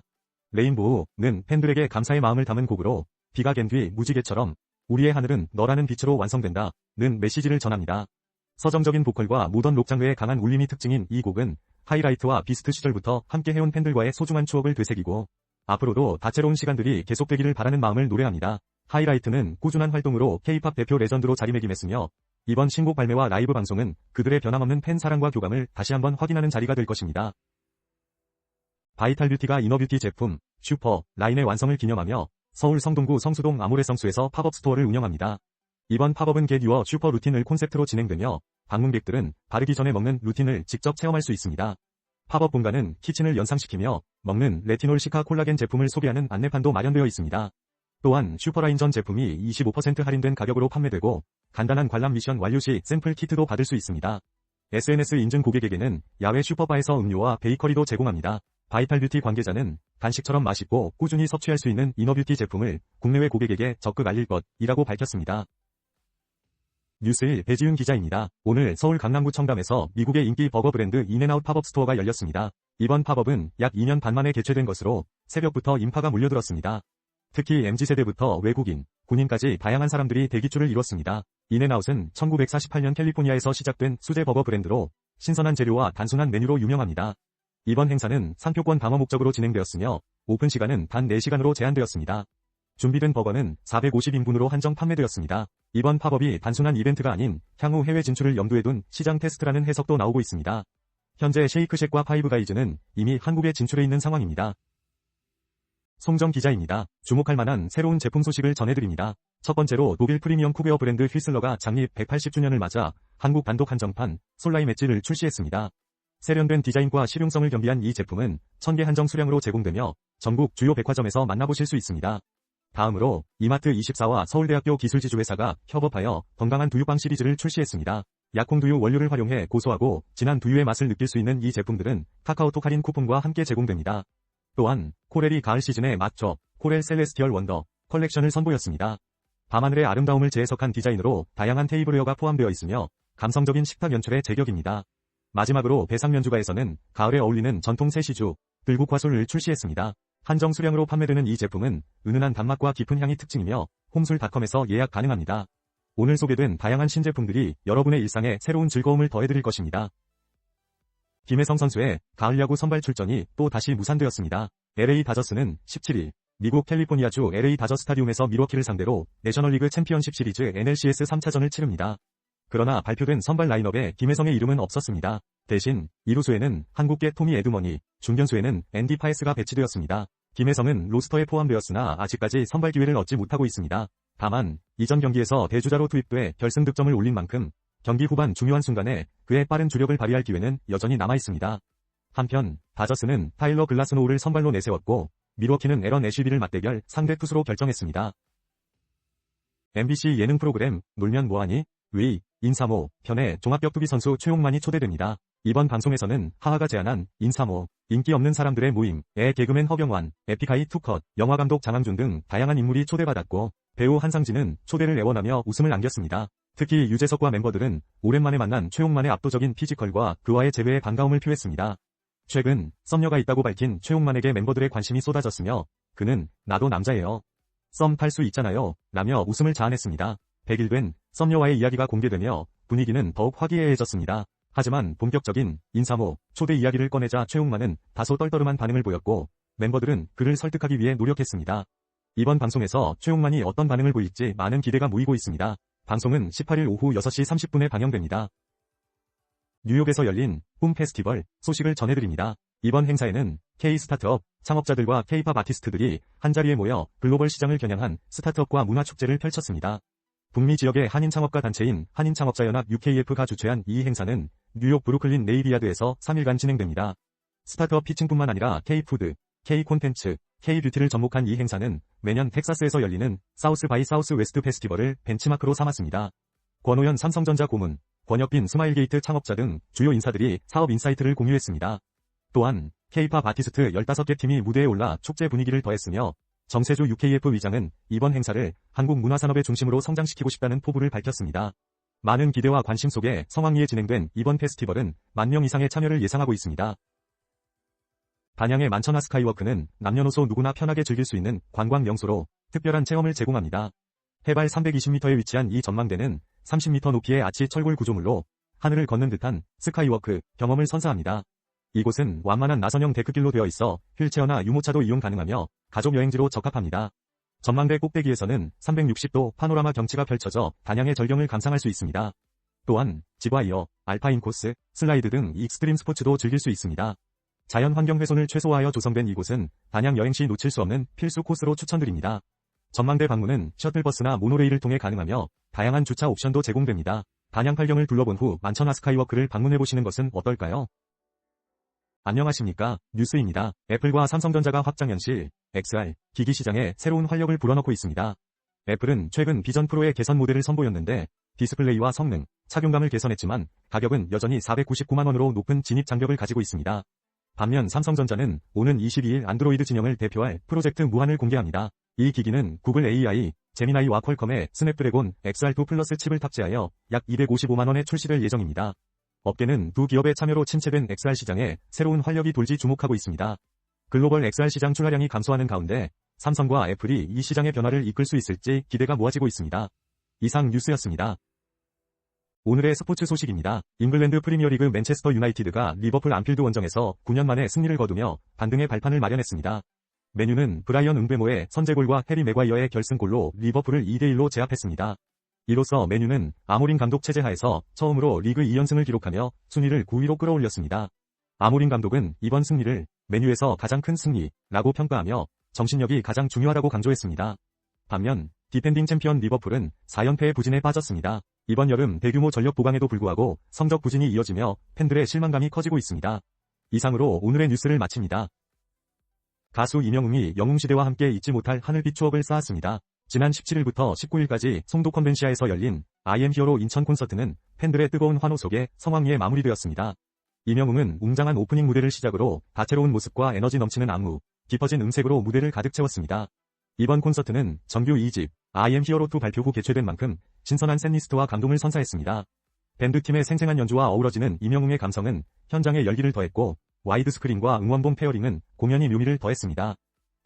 레인보우는 팬들에게 감사의 마음을 담은 곡으로 비가 갠 뒤 무지개처럼 우리의 하늘은 너라는 빛으로 완성된다는 메시지를 전합니다. 서정적인 보컬과 모던 록 장르의 강한 울림이 특징인 이 곡은 하이라이트와 비스트 시절부터 함께 해온 팬들과의 소중한 추억을 되새기고 앞으로도 다채로운 시간들이 계속되기를 바라는 마음을 노래합니다. 하이라이트는 꾸준한 활동으로 K-팝 대표 레전드로 자리매김했으며 이번 신곡 발매와 라이브 방송은 그들의 변함없는 팬 사랑과 교감을 다시 한번 확인하는 자리가 될 것입니다. 바이탈뷰티가 이너뷰티 제품 슈퍼 라인의 완성을 기념하며 서울 성동구 성수동 아모레성수에서 팝업 스토어를 운영합니다. 이번 팝업은 Get Your 슈퍼 루틴을 콘셉트로 진행되며 방문객들은 바르기 전에 먹는 루틴을 직접 체험할 수 있습니다. 팝업 공간은 키친을 연상시키며 먹는 레티놀 시카 콜라겐 제품을 소개하는 안내판도 마련되어 있습니다. 또한 슈퍼라인 전 제품이 25% 할인된 가격으로 판매되고 간단한 관람 미션 완료 시 샘플 키트도 받을 수 있습니다. SNS 인증 고객에게는 야외 슈퍼바에서 음료와 베이커리도 제공합니다. 바이탈뷰티 관계자는 간식처럼 맛있고 꾸준히 섭취할 수 있는 이너뷰티 제품을 국내외 고객에게 적극 알릴 것이라고 밝혔습니다. 뉴스일 배지윤 기자입니다. 오늘 서울 강남구 청담에서 미국의 인기 버거 브랜드 인앤아웃 팝업 스토어가 열렸습니다. 이번 팝업은 약 2년 반 만에 개최된 것으로 새벽부터 인파가 몰려들었습니다. 특히 MZ세대부터 외국인, 군인까지 다양한 사람들이 대기줄을 이뤘습니다. 인앤아웃은 1948년 캘리포니아에서 시작된 수제 버거 브랜드로 신선한 재료와 단순한 메뉴로 유명합니다. 이번 행사는 상표권 방어 목적으로 진행되었으며 오픈 시간은 단 4시간으로 제한되었습니다. 준비된 버거는 450인분으로 한정 판매되었습니다. 이번 팝업이 단순한 이벤트가 아닌 향후 해외 진출을 염두에 둔 시장 테스트라는 해석도 나오고 있습니다. 현재 쉐이크쉑과 파이브가이즈는 이미 한국에 진출해 있는 상황입니다. 송정 기자입니다. 주목할 만한 새로운 제품 소식을 전해드립니다. 첫 번째로 독일 프리미엄 쿠베어 브랜드 휘슬러가 창립 180주년을 맞아 한국 단독 한정판 솔라임 엣지를 출시했습니다. 세련된 디자인과 실용성을 겸비한 이 제품은 1000개 한정 수량으로 제공되며 전국 주요 백화점에서 만나보실 수 있습니다. 다음으로 이마트24와 서울대학교 기술지주회사가 협업하여 건강한 두유빵 시리즈를 출시했습니다. 약콩두유 원료를 활용해 고소하고 진한 두유의 맛을 느낄 수 있는 이 제품들은 카카오톡 할인 쿠폰과 함께 제공됩니다. 또한 코렐이 가을 시즌에 맞춰 코렐 셀레스티얼 원더 컬렉션을 선보였습니다. 밤하늘의 아름다움을 재해석한 디자인으로 다양한 테이블웨어가 포함되어 있으며 감성적인 식탁 연출의 제격입니다. 마지막으로 배상면주가에서는 가을에 어울리는 전통 새시주 들국화술을 출시했습니다. 한정 수량으로 판매되는 이 제품은 은은한 단맛과 깊은 향이 특징이며 홈술닷컴에서 예약 가능합니다. 오늘 소개된 다양한 신제품들이 여러분의 일상에 새로운 즐거움을 더해드릴 것입니다. 김혜성 선수의 가을 야구 선발 출전이 또 다시 무산되었습니다. LA 다저스는 17일 미국 캘리포니아주 LA 다저 스타디움에서 밀워키를 상대로 내셔널리그 챔피언십 시리즈 NLCS 3차전을 치릅니다. 그러나 발표된 선발 라인업에 김혜성의 이름은 없었습니다. 대신 2루수에는 한국계 토미 에드머니, 중견수에는 앤디 파에스가 배치되었습니다. 김혜성은 로스터에 포함되었으나 아직까지 선발 기회를 얻지 못하고 있습니다. 다만 이전 경기에서 대주자로 투입돼 결승 득점을 올린 만큼 경기 후반 중요한 순간에 그의 빠른 주력을 발휘할 기회는 여전히 남아있습니다. 한편 다저스는 타일러 글라스노우를 선발로 내세웠고 밀워키는 에런 애쉬비를 맞대결 상대 투수로 결정했습니다. MBC 예능 프로그램 놀면 뭐하니? 위, 인사모 편에 종합격투기 선수 최용만이 초대됩니다. 이번 방송에서는 하하가 제안한 인사모, 인기 없는 사람들의 모임에 개그맨 허경환, 에픽하이 투컷, 영화감독 장항준 등 다양한 인물이 초대받았고 배우 한상진은 초대를 애원하며 웃음을 안겼습니다. 특히 유재석과 멤버들은 오랜만에 만난 최용만의 압도적인 피지컬과 그와의 재회에 반가움을 표했습니다. 최근 썸녀가 있다고 밝힌 최용만에게 멤버들의 관심이 쏟아졌으며 그는 나도 남자예요. 썸 탈 수 있잖아요. 라며 웃음을 자아냈습니다. 100일 된 썸녀와의 이야기가 공개되며 분위기는 더욱 화기애애해졌습니다. 하지만 본격적인 인사모, 초대 이야기를 꺼내자 최용만은 다소 떨떠름한 반응을 보였고 멤버들은 그를 설득하기 위해 노력했습니다. 이번 방송에서 최용만이 어떤 반응을 보일지 많은 기대가 모이고 있습니다. 방송은 18일 오후 6시 30분에 방영됩니다. 뉴욕에서 열린 꿈 페스티벌 소식을 전해드립니다. 이번 행사에는 K-스타트업 창업자들과 K-팝 아티스트들이 한자리에 모여 글로벌 시장을 겨냥한 스타트업과 문화축제를 펼쳤습니다. 북미 지역의 한인 창업가 단체인 한인창업자연합 UKF가 주최한 이 행사는 뉴욕 브루클린 네이비야드에서 3일간 진행됩니다. 스타트업 피칭뿐만 아니라 K-푸드, K-콘텐츠, K-뷰티를 접목한 이 행사는 매년 텍사스에서 열리는 사우스 바이 사우스 웨스트 페스티벌을 벤치마크로 삼았습니다. 권오현 삼성전자 고문, 권혁빈 스마일게이트 창업자 등 주요 인사들이 사업 인사이트를 공유했습니다. 또한 K-팝 아티스트 15개 팀이 무대에 올라 축제 분위기를 더했으며 정세주 UKF 위장은 이번 행사를 한국 문화산업의 중심으로 성장시키고 싶다는 포부를 밝혔습니다. 많은 기대와 관심 속에 성황리에 진행된 이번 페스티벌은 10,000명 이상의 참여를 예상하고 있습니다. 단양의 만천하 스카이워크는 남녀노소 누구나 편하게 즐길 수 있는 관광 명소로 특별한 체험을 제공합니다. 해발 320m에 위치한 이 전망대는 30m 높이의 아치 철골 구조물로 하늘을 걷는 듯한 스카이워크 경험을 선사합니다. 이곳은 완만한 나선형 데크길로 되어 있어 휠체어나 유모차도 이용 가능하며 가족 여행지로 적합합니다. 전망대 꼭대기에서는 360도 파노라마 경치가 펼쳐져 단양의 절경을 감상할 수 있습니다. 또한 지바이어, 알파인 코스, 슬라이드 등 익스트림 스포츠도 즐길 수 있습니다. 자연 환경 훼손을 최소화하여 조성된 이곳은 단양 여행 시 놓칠 수 없는 필수 코스로 추천드립니다. 전망대 방문은 셔틀버스나 모노레일을 통해 가능하며 다양한 주차 옵션도 제공됩니다. 단양 팔경을 둘러본 후 만천하 스카이워크를 방문해보시는 것은 어떨까요? 안녕하십니까, 뉴스입니다. 애플과 삼성전자가 확장 현실, XR, 기기 시장에 새로운 활력을 불어넣고 있습니다. 애플은 최근 비전 프로의 개선 모델을 선보였는데 디스플레이와 성능, 착용감을 개선했지만 가격은 여전히 499만원으로 높은 진입 장벽을 가지고 있습니다. 반면 삼성전자는 오는 22일 안드로이드 진영을 대표할 프로젝트 무한을 공개합니다. 이 기기는 구글 AI, 제미나이와 퀄컴의 스냅드래곤 XR2 플러스 칩을 탑재하여 약 255만원에 출시될 예정입니다. 업계는 두 기업의 참여로 침체된 XR 시장에 새로운 활력이 돌지 주목하고 있습니다. 글로벌 XR 시장 출하량이 감소하는 가운데 삼성과 애플이 이 시장의 변화를 이끌 수 있을지 기대가 모아지고 있습니다. 이상 뉴스였습니다. 오늘의 스포츠 소식입니다. 잉글랜드 프리미어리그 맨체스터 유나이티드가 리버풀 안필드 원정에서 9년 만에 승리를 거두며 반등의 발판을 마련했습니다. 맨유는 브라이언 음베모의 선제골과 해리 맥과이어의 결승골로 리버풀을 2대1로 제압했습니다. 이로써 맨유는 아모린 감독 체제 하에서 처음으로 리그 2연승을 기록하며 순위를 9위로 끌어올렸습니다. 아모린 감독은 이번 승리를 맨유에서 가장 큰 승리라고 평가하며 정신력이 가장 중요하다고 강조했습니다. 반면 디펜딩 챔피언 리버풀은 4연패의 부진에 빠졌습니다. 이번 여름 대규모 전력 보강에도 불구하고 성적 부진이 이어지며 팬들의 실망감이 커지고 있습니다. 이상으로 오늘의 뉴스를 마칩니다. 가수 임영웅이 영웅시대와 함께 잊지 못할 하늘빛 추억을 쌓았습니다. 지난 17일부터 19일까지 송도 컨벤시아에서 열린 I am 히어로 인천 콘서트는 팬들의 뜨거운 환호 속에 성황리에 마무리되었습니다. 임영웅은 웅장한 오프닝 무대를 시작으로 다채로운 모습과 에너지 넘치는 안무, 깊어진 음색으로 무대를 가득 채웠습니다. 이번 콘서트는 정규 2집 I am 히어로 2 발표 후 개최된 만큼 신선한 셋리스트와 감동을 선사했습니다. 밴드팀의 생생한 연주와 어우러지는 임영웅의 감성은 현장에 열기를 더했고 와이드 스크린과 응원봉 페어링은 공연이 묘미를 더했습니다.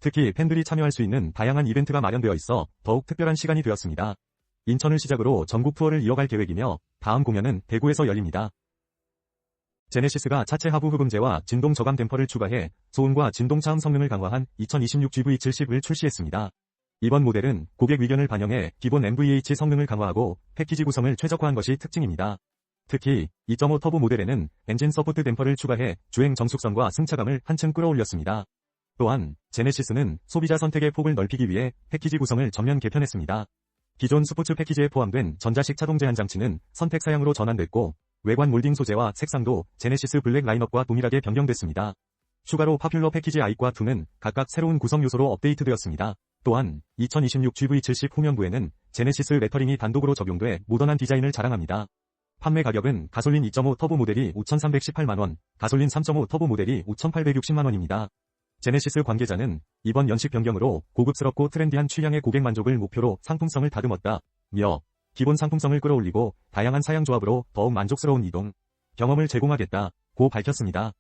특히 팬들이 참여할 수 있는 다양한 이벤트가 마련되어 있어 더욱 특별한 시간이 되었습니다. 인천을 시작으로 전국 투어를 이어갈 계획이며 다음 공연은 대구에서 열립니다. 제네시스가 차체 하부 흡음재와 진동 저감 댐퍼를 추가해 소음과 진동 차음 성능을 강화한 2026 GV70을 출시했습니다. 이번 모델은 고객 의견을 반영해 기본 NVH 성능을 강화하고 패키지 구성을 최적화한 것이 특징입니다. 특히 2.5 터보 모델에는 엔진 서포트 댐퍼를 추가해 주행 정숙성과 승차감을 한층 끌어올렸습니다. 또한 제네시스는 소비자 선택의 폭을 넓히기 위해 패키지 구성을 전면 개편했습니다. 기존 스포츠 패키지에 포함된 전자식 차동 제한 장치는 선택 사양으로 전환됐고 외관 몰딩 소재와 색상도 제네시스 블랙 라인업과 동일하게 변경됐습니다. 추가로 파퓰러 패키지 I과 2는 각각 새로운 구성 요소로 업데이트되었습니다. 또한 2026 GV70 후면부에는 제네시스 레터링이 단독으로 적용돼 모던한 디자인을 자랑합니다. 판매 가격은 가솔린 2.5 터보 모델이 5,318만원, 가솔린 3.5 터보 모델이 5,860만원입니다. 제네시스 관계자는 이번 연식 변경으로 고급스럽고 트렌디한 취향의 고객 만족을 목표로 상품성을 다듬었다 며 기본 상품성을 끌어올리고 다양한 사양 조합으로 더욱 만족스러운 이동 경험을 제공하겠다고 밝혔습니다.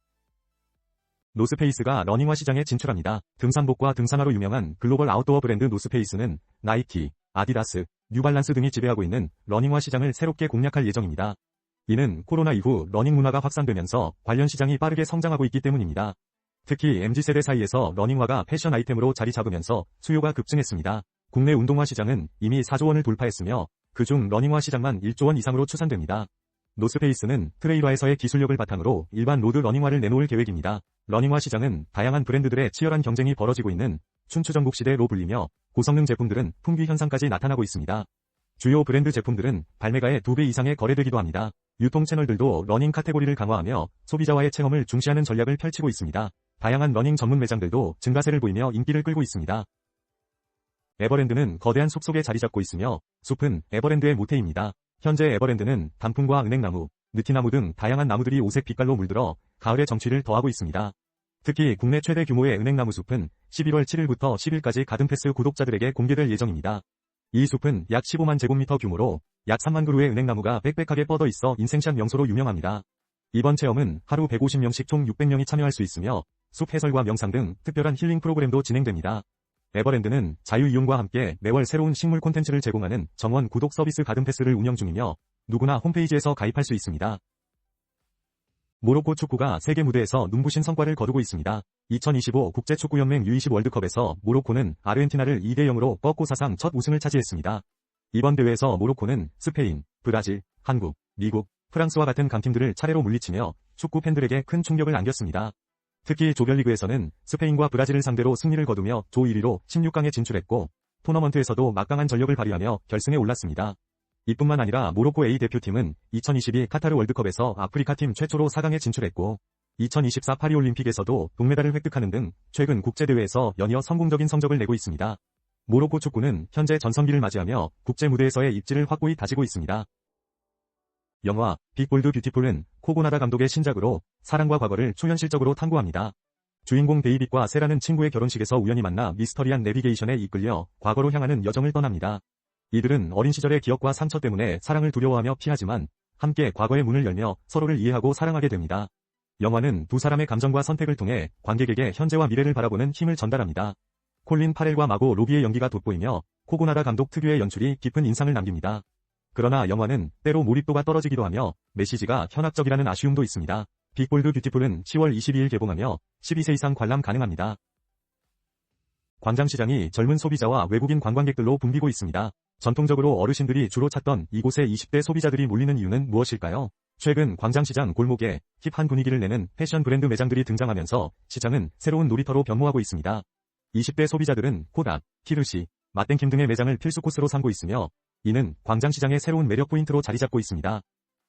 노스페이스가 러닝화 시장에 진출합니다. 등산복과 등산화로 유명한 글로벌 아웃도어 브랜드 노스페이스는 나이키, 아디다스, 뉴발란스 등이 지배하고 있는 러닝화 시장을 새롭게 공략할 예정입니다. 이는 코로나 이후 러닝 문화가 확산되면서 관련 시장이 빠르게 성장하고 있기 때문입니다. 특히 MZ세대 사이에서 러닝화가 패션 아이템으로 자리 잡으면서 수요가 급증했습니다. 국내 운동화 시장은 이미 4조 원을 돌파했으며 그중 러닝화 시장만 1조 원 이상으로 추산됩니다. 노스페이스는 트레일화에서의 기술력을 바탕으로 일반 로드 러닝화를 내놓을 계획입니다. 러닝화 시장은 다양한 브랜드들의 치열한 경쟁이 벌어지고 있는 춘추전국 시대로 불리며 고성능 제품들은 품귀 현상까지 나타나고 있습니다. 주요 브랜드 제품들은 발매가의 2배 이상에 거래되기도 합니다. 유통 채널들도 러닝 카테고리를 강화하며 소비자와의 체험을 중시하는 전략을 펼치고 있습니다. 다양한 러닝 전문 매장들도 증가세를 보이며 인기를 끌고 있습니다. 에버랜드는 거대한 숲 속에 자리 잡고 있으며 숲은 에버랜드의 모태입니다. 현재 에버랜드는 단풍과 은행나무, 느티나무 등 다양한 나무들이 오색 빛깔로 물들어 가을의 정취를 더하고 있습니다. 특히 국내 최대 규모의 은행나무 숲은 11월 7일부터 10일까지 가든패스 구독자들에게 공개될 예정입니다. 이 숲은 약 15만 제곱미터 규모로 약 3만 그루의 은행나무가 빽빽하게 뻗어 있어 인생샷 명소로 유명합니다. 이번 체험은 하루 150명씩 총 600명이 참여할 수 있으며 숲 해설과 명상 등 특별한 힐링 프로그램도 진행됩니다. 에버랜드는 자유이용과 함께 매월 새로운 식물 콘텐츠를 제공하는 정원 구독 서비스 가든패스를 운영 중이며 누구나 홈페이지에서 가입할 수 있습니다. 모로코 축구가 세계 무대에서 눈부신 성과를 거두고 있습니다. 2025 국제축구연맹 U20 월드컵에서 모로코는 아르헨티나를 2대0으로 꺾고 사상 첫 우승을 차지했습니다. 이번 대회에서 모로코는 스페인, 브라질, 한국, 미국, 프랑스와 같은 강팀들을 차례로 물리치며 축구 팬들에게 큰 충격을 안겼습니다. 특히 조별리그에서는 스페인과 브라질을 상대로 승리를 거두며 조 1위로 16강에 진출했고 토너먼트에서도 막강한 전력을 발휘하며 결승에 올랐습니다. 이뿐만 아니라 모로코 A 대표팀은 2022 카타르 월드컵에서 아프리카팀 최초로 4강에 진출했고 2024 파리올림픽에서도 동메달을 획득하는 등 최근 국제대회에서 연이어 성공적인 성적을 내고 있습니다. 모로코 축구는 현재 전성기를 맞이하며 국제 무대에서의 입지를 확고히 다지고 있습니다. 영화 빅볼드 뷰티풀은 코고나다 감독의 신작으로 사랑과 과거를 초현실적으로 탐구합니다. 주인공 데이빗과 세라는 친구의 결혼식에서 우연히 만나 미스터리한 내비게이션에 이끌려 과거로 향하는 여정을 떠납니다. 이들은 어린 시절의 기억과 상처 때문에 사랑을 두려워하며 피하지만 함께 과거의 문을 열며 서로를 이해하고 사랑하게 됩니다. 영화는 두 사람의 감정과 선택을 통해 관객에게 현재와 미래를 바라보는 힘을 전달합니다. 콜린 파렐과 마고 로비의 연기가 돋보이며 코고나다 감독 특유의 연출이 깊은 인상을 남깁니다. 그러나 영화는 때로 몰입도가 떨어지기도 하며 메시지가 현학적이라는 아쉬움도 있습니다. 빅볼드 뷰티풀은 10월 22일 개봉하며 12세 이상 관람 가능합니다. 광장시장이 젊은 소비자와 외국인 관광객들로 붐비고 있습니다. 전통적으로 어르신들이 주로 찾던 이곳에 20대 소비자들이 몰리는 이유는 무엇일까요? 최근 광장시장 골목에 힙한 분위기를 내는 패션 브랜드 매장들이 등장하면서 시장은 새로운 놀이터로 변모하고 있습니다. 20대 소비자들은 코닥, 키르시, 마땡킴 등의 매장을 필수 코스로 삼고 있으며 이는 광장시장의 새로운 매력 포인트로 자리 잡고 있습니다.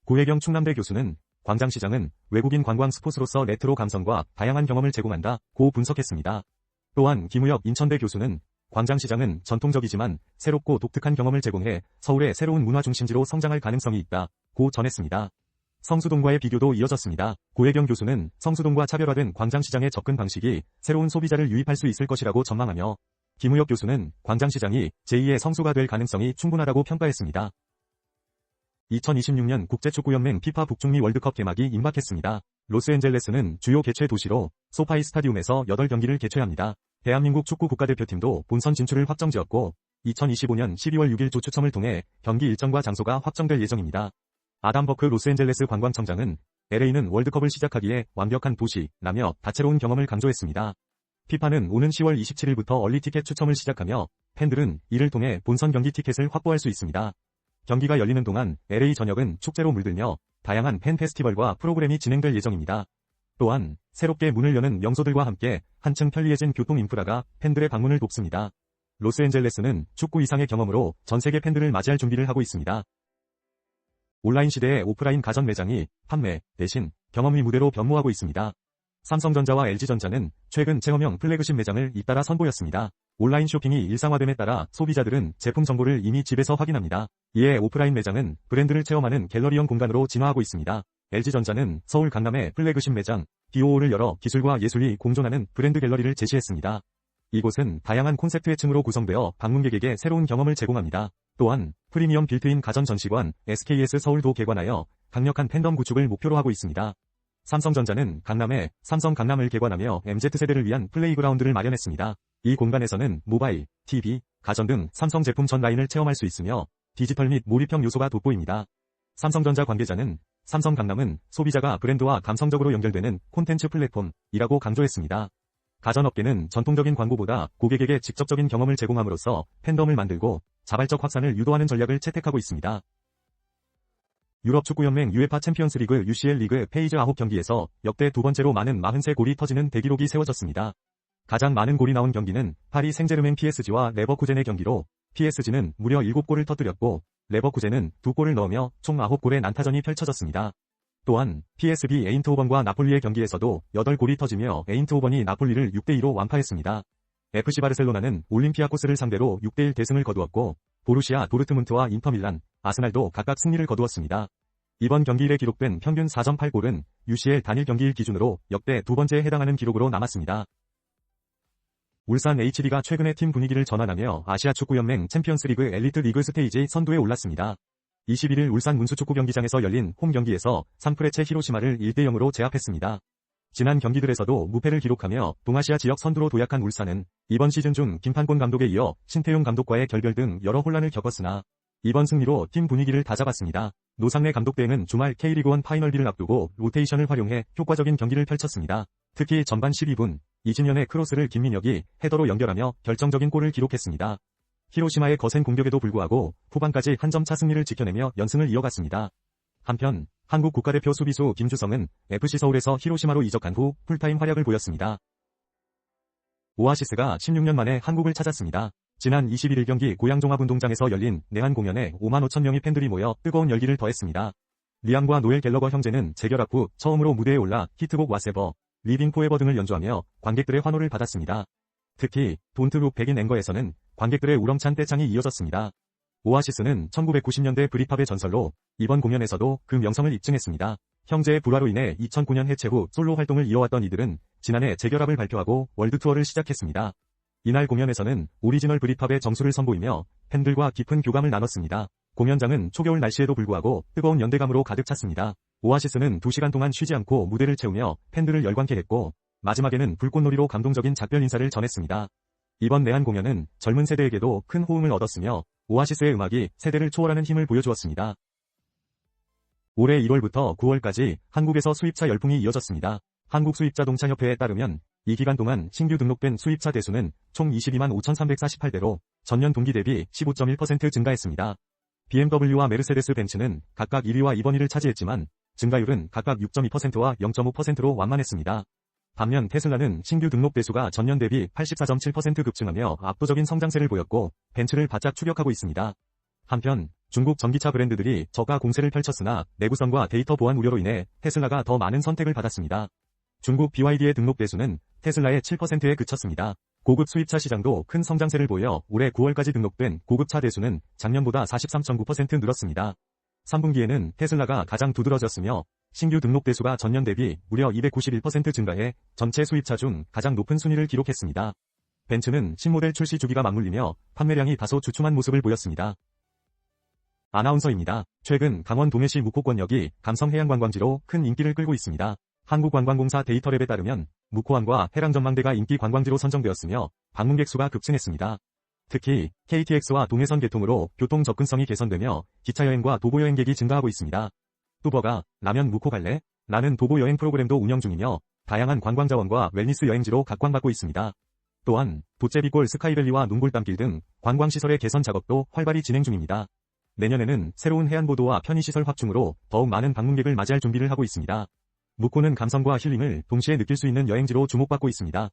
고혜경 충남대 교수는 광장시장은 외국인 관광 스폿으로서 레트로 감성과 다양한 경험을 제공한다고 분석했습니다. 또한 김우혁 인천대 교수는 광장시장은 전통적이지만 새롭고 독특한 경험을 제공해 서울의 새로운 문화 중심지로 성장할 가능성이 있다고 전했습니다. 성수동과의 비교도 이어졌습니다. 고혜경 교수는 성수동과 차별화된 광장시장의 접근 방식이 새로운 소비자를 유입할 수 있을 것이라고 전망하며 김우혁 교수는 광장시장이 제2의 성수가 될 가능성이 충분하다고 평가했습니다. 2026년 국제축구연맹 피파 북중미 월드컵 개막이 임박했습니다. 로스앤젤레스는 주요 개최 도시로 소파이 스타디움에서 8경기를 개최합니다. 대한민국 축구 국가대표팀도 본선 진출을 확정지었고 2025년 12월 6일 조추첨을 통해 경기 일정과 장소가 확정될 예정입니다. 아담 버크 로스앤젤레스 관광청장은 LA는 월드컵을 시작하기에 완벽한 도시라며 다채로운 경험을 강조했습니다. 피파는 오는 10월 27일부터 얼리 티켓 추첨을 시작하며 팬들은 이를 통해 본선 경기 티켓을 확보할 수 있습니다. 경기가 열리는 동안 LA 전역은 축제로 물들며 다양한 팬 페스티벌과 프로그램이 진행될 예정입니다. 또한 새롭게 문을 여는 명소들과 함께 한층 편리해진 교통 인프라가 팬들의 방문을 돕습니다. 로스앤젤레스는 축구 이상의 경험으로 전 세계 팬들을 맞이할 준비를 하고 있습니다. 온라인 시대의 오프라인 가전 매장이 판매 대신 경험의 무대로 변모하고 있습니다. 삼성전자와 LG전자는 최근 체험형 플래그십 매장을 잇따라 선보였습니다. 온라인 쇼핑이 일상화됨에 따라 소비자들은 제품 정보를 이미 집에서 확인합니다. 이에 오프라인 매장은 브랜드를 체험하는 갤러리형 공간으로 진화하고 있습니다. LG전자는 서울 강남의 플래그십 매장 BOO를 열어 기술과 예술이 공존하는 브랜드 갤러리를 제시했습니다. 이곳은 다양한 콘셉트의 층으로 구성되어 방문객에게 새로운 경험을 제공합니다. 또한 프리미엄 빌트인 가전 전시관 SKS 서울도 개관하여 강력한 팬덤 구축을 목표로 하고 있습니다. 삼성전자는 강남에 삼성 강남을 개관하며 MZ세대를 위한 플레이그라운드를 마련했습니다. 이 공간에서는 모바일, TV, 가전 등 삼성 제품 전 라인을 체험할 수 있으며 디지털 및 몰입형 요소가 돋보입니다. 삼성전자 관계자는 삼성 강남은 소비자가 브랜드와 감성적으로 연결되는 콘텐츠 플랫폼이라고 강조했습니다. 가전업계는 전통적인 광고보다 고객에게 직접적인 경험을 제공함으로써 팬덤을 만들고 자발적 확산을 유도하는 전략을 채택하고 있습니다. 유럽축구연맹 UEFA 챔피언스리그 UCL 리그 페이즈 9경기에서 역대 두 번째로 많은 43골이 터지는 대기록이 세워졌습니다. 가장 많은 골이 나온 경기는 파리 생제르맹 PSG와 레버쿠젠의 경기로 PSG는 무려 7골을 터뜨렸고 레버쿠젠은 2골을 넣으며 총 9골의 난타전이 펼쳐졌습니다. 또한 PSV 에인트호번과 나폴리의 경기에서도 8골이 터지며 에인트호번이 나폴리를 6대2로 완파했습니다. FC 바르셀로나는 올림피아코스를 상대로 6대1 대승을 거두었고 보루시아 도르트문트와 인터밀란, 아스날도 각각 승리를 거두었습니다. 이번 경기일에 기록된 평균 4.8골은 UCL 단일 경기일 기준으로 역대 두 번째에 해당하는 기록으로 남았습니다. 울산 HD가 최근에 팀 분위기를 전환하며 아시아축구연맹 챔피언스리그 엘리트 리그 스테이지 선두에 올랐습니다. 21일 울산 문수축구 경기장에서 열린 홈 경기에서 산프레체 히로시마를 1대0으로 제압했습니다. 지난 경기들에서도 무패를 기록하며 동아시아 지역 선두로 도약한 울산은 이번 시즌 중 김판곤 감독에 이어 신태용 감독과의 결별 등 여러 혼란을 겪었으나 이번 승리로 팀 분위기를 다잡았습니다. 노상래 감독 대행은 주말 K리그1 파이널비를 앞두고 로테이션을 활용해 효과적인 경기를 펼쳤습니다. 특히 전반 12분 이진현의 크로스를 김민혁이 헤더로 연결하며 결정적인 골을 기록했습니다. 히로시마의 거센 공격에도 불구하고 후반까지 한 점 차 승리를 지켜내며 연승을 이어갔습니다. 한편 한국 국가대표 수비수 김주성은 FC 서울에서 히로시마로 이적한 후 풀타임 활약을 보였습니다. 오아시스가 16년 만에 한국을 찾았습니다. 지난 21일 경기 고양종합운동장에서 열린 내한 공연에 5만 5천 명의 팬들이 모여 뜨거운 열기를 더했습니다. 리암과 노엘 갤러거 형제는 재결합 후 처음으로 무대에 올라 히트곡 왓세버, 리빙 포에버 등을 연주하며 관객들의 환호를 받았습니다. 특히 돈트 룩 백인 앵거에서는 관객들의 우렁찬 떼창이 이어졌습니다. 오아시스는 1990년대 브릿팝의 전설로 이번 공연에서도 그 명성을 입증했습니다. 형제의 불화로 인해 2009년 해체 후 솔로 활동을 이어왔던 이들은 지난해 재결합을 발표하고 월드 투어를 시작했습니다. 이날 공연에서는 오리지널 브릿팝의 정수를 선보이며 팬들과 깊은 교감을 나눴습니다. 공연장은 초겨울 날씨에도 불구하고 뜨거운 연대감으로 가득 찼습니다. 오아시스는 2시간 동안 쉬지 않고 무대를 채우며 팬들을 열광케 했고 마지막에는 불꽃놀이로 감동적인 작별 인사를 전했습니다. 이번 내한 공연은 젊은 세대에게도 큰 호응을 얻었으며 오아시스의 음악이 세대를 초월하는 힘을 보여주었습니다. 올해 1월부터 9월까지 한국에서 수입차 열풍이 이어졌습니다. 한국수입자동차협회에 따르면 이 기간 동안 신규 등록된 수입차 대수는 총 22만 5,348대로 전년 동기 대비 15.1% 증가했습니다. BMW와 메르세데스 벤츠는 각각 1위와 2번위를 차지했지만 증가율은 각각 6.2%와 0.5%로 완만했습니다. 반면 테슬라는 신규 등록 대수가 전년 대비 84.7% 급증하며 압도적인 성장세를 보였고 벤츠를 바짝 추격하고 있습니다. 한편 중국 전기차 브랜드들이 저가 공세를 펼쳤으나 내구성과 데이터 보안 우려로 인해 테슬라가 더 많은 선택을 받았습니다. 중국 BYD의 등록 대수는 테슬라의 7%에 그쳤습니다. 고급 수입차 시장도 큰 성장세를 보여 올해 9월까지 등록된 고급차 대수는 작년보다 43.9% 늘었습니다. 3분기에는 테슬라가 가장 두드러졌으며 신규 등록 대수가 전년 대비 무려 291% 증가해 전체 수입차 중 가장 높은 순위를 기록했습니다. 벤츠는 신모델 출시 주기가 맞물리며 판매량이 다소 주춤한 모습을 보였습니다. 아나운서입니다. 최근 강원 동해시 묵호권역이 감성해양관광지로 큰 인기를 끌고 있습니다. 한국관광공사 데이터랩에 따르면 묵호항과 해랑전망대가 인기 관광지로 선정되었으며 방문객 수가 급증했습니다. 특히 KTX와 동해선 개통으로 교통 접근성이 개선되며 기차여행과 도보여행객이 증가하고 있습니다. 뚜버가 라면 묵호 갈래? 라는 도보여행 프로그램도 운영 중이며 다양한 관광자원과 웰니스 여행지로 각광받고 있습니다. 또한 도제비골 스카이밸리와 눈골담길 등 관광시설의 개선 작업도 활발히 진행 중입니다. 내년에는 새로운 해안보도와 편의시설 확충으로 더욱 많은 방문객을 맞이할 준비를 하고 있습니다. 묵호는 감성과 힐링을 동시에 느낄 수 있는 여행지로 주목받고 있습니다.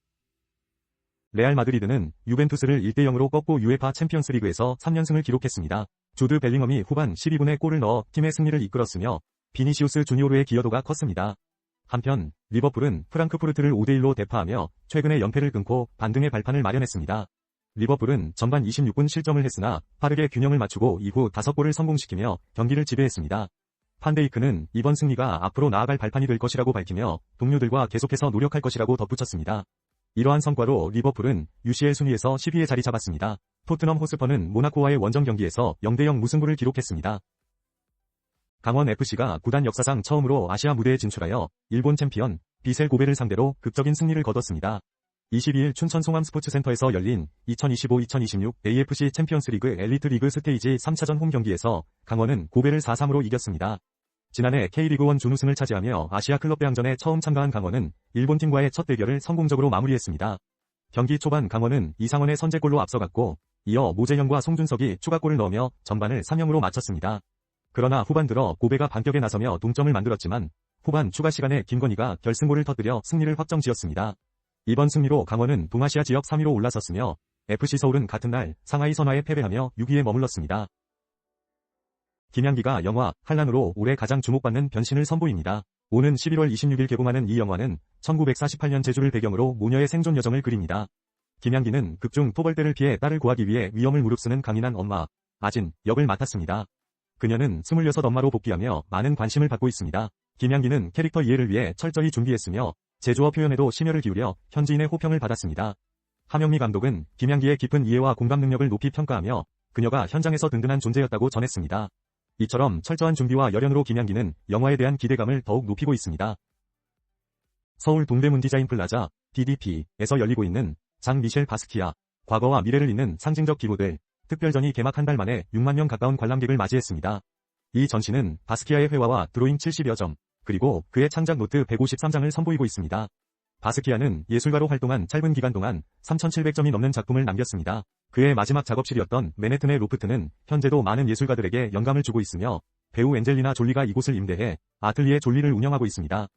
레알 마드리드는 유벤투스를 1대0으로 꺾고 UEFA 챔피언스리그에서 3연승을 기록했습니다. 주드 벨링엄이 후반 12분에 골을 넣어 팀의 승리를 이끌었으며 비니시우스 주니오르의 기여도가 컸습니다. 한편 리버풀은 프랑크푸르트를 5대1로 대파하며 최근의 연패를 끊고 반등의 발판을 마련했습니다. 리버풀은 전반 26분 실점을 했으나 빠르게 균형을 맞추고 이후 5골을 성공시키며 경기를 지배했습니다. 판데이크는 이번 승리가 앞으로 나아갈 발판이 될 것이라고 밝히며 동료들과 계속해서 노력할 것이라고 덧붙였습니다. 이러한 성과로 리버풀은 UCL 순위에서 10위에 자리 잡았습니다. 토트넘 호스퍼는 모나코와의 원정 경기에서 0대0 무승부를 기록했습니다. 강원FC가 구단 역사상 처음으로 아시아 무대에 진출하여 일본 챔피언 비셀 고베를 상대로 극적인 승리를 거뒀습니다. 22일 춘천 송암 스포츠센터에서 열린 2025-2026 AFC 챔피언스리그 엘리트 리그 스테이지 3차전 홈 경기에서 강원은 고베를 4-3으로 이겼습니다. 지난해 K리그1 준우승을 차지하며 아시아 클럽 대항전에 처음 참가한 강원은 일본팀과의 첫 대결을 성공적으로 마무리했습니다. 경기 초반 강원은 이상원의 선제골로 앞서갔고 이어 모재형과 송준석이 추가골을 넣으며 전반을 3-0으로 마쳤습니다. 그러나 후반 들어 고베가 반격에 나서며 동점을 만들었지만 후반 추가 시간에 김건희가 결승골을 터뜨려 승리를 확정지었습니다. 이번 승리로 강원은 동아시아 지역 3위로 올라섰으며 FC서울은 같은 날 상하이 선화에 패배하며 6위에 머물렀습니다. 김양기가 영화 한란으로 올해 가장 주목받는 변신을 선보입니다. 오는 11월 26일 개봉하는 이 영화는 1948년 제주를 배경으로 모녀의 생존 여정을 그립니다. 김양기는 극중 토벌대를 피해 딸을 구하기 위해 위험을 무릅쓰는 강인한 엄마 아진 역을 맡았습니다. 그녀는 26 엄마로 복귀하며 많은 관심을 받고 있습니다. 김양기는 캐릭터 이해를 위해 철저히 준비했으며 제주어 표현에도 심혈을 기울여 현지인의 호평을 받았습니다. 함영미 감독은 김양기의 깊은 이해와 공감 능력을 높이 평가하며 그녀가 현장에서 든든한 존재였다고 전했습니다. 이처럼 철저한 준비와 열연으로 김양기는 영화에 대한 기대감을 더욱 높이고 있습니다. 서울 동대문 디자인 플라자 DDP에서 열리고 있는 장 미셸 바스키아 과거와 미래를 잇는 상징적 기호들 특별전이 개막 한 달 만에 6만 명 가까운 관람객을 맞이했습니다. 이 전시는 바스키아의 회화와 드로잉 70여 점 그리고 그의 창작 노트 153장을 선보이고 있습니다. 바스키아는 예술가로 활동한 짧은 기간 동안 3,700점이 넘는 작품을 남겼습니다. 그의 마지막 작업실이었던 맨해튼의 로프트는 현재도 많은 예술가들에게 영감을 주고 있으며 배우 엔젤리나 졸리가 이곳을 임대해 아틀리에 졸리를 운영하고 있습니다.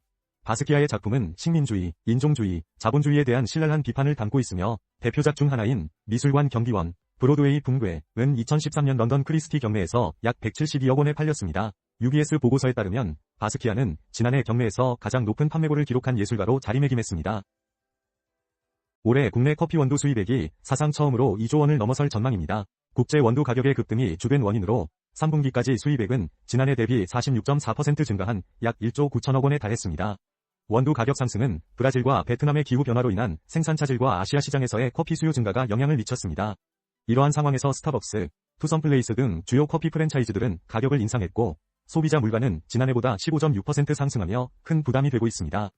바스키아의 작품은 식민주의, 인종주의, 자본주의에 대한 신랄한 비판을 담고 있으며 대표작 중 하나인 미술관 경비원, 브로드웨이 붕괴은 2013년 런던 크리스티 경매에서 약 172억 원에 팔렸습니다. UBS 보고서에 따르면 바스키아는 지난해 경매에서 가장 높은 판매고를 기록한 예술가로 자리매김했습니다. 올해 국내 커피 원두 수입액이 사상 처음으로 2조 원을 넘어설 전망입니다. 국제 원두 가격의 급등이 주된 원인으로 3분기까지 수입액은 지난해 대비 46.4% 증가한 약 1조 9천억 원에 달했습니다. 원두 가격 상승은 브라질과 베트남의 기후 변화로 인한 생산 차질과 아시아 시장에서의 커피 수요 증가가 영향을 미쳤습니다. 이러한 상황에서 스타벅스, 투썸플레이스 등 주요 커피 프랜차이즈들은 가격을 인상했고 소비자 물가는 지난해보다 15.6% 상승하며 큰 부담이 되고 있습니다.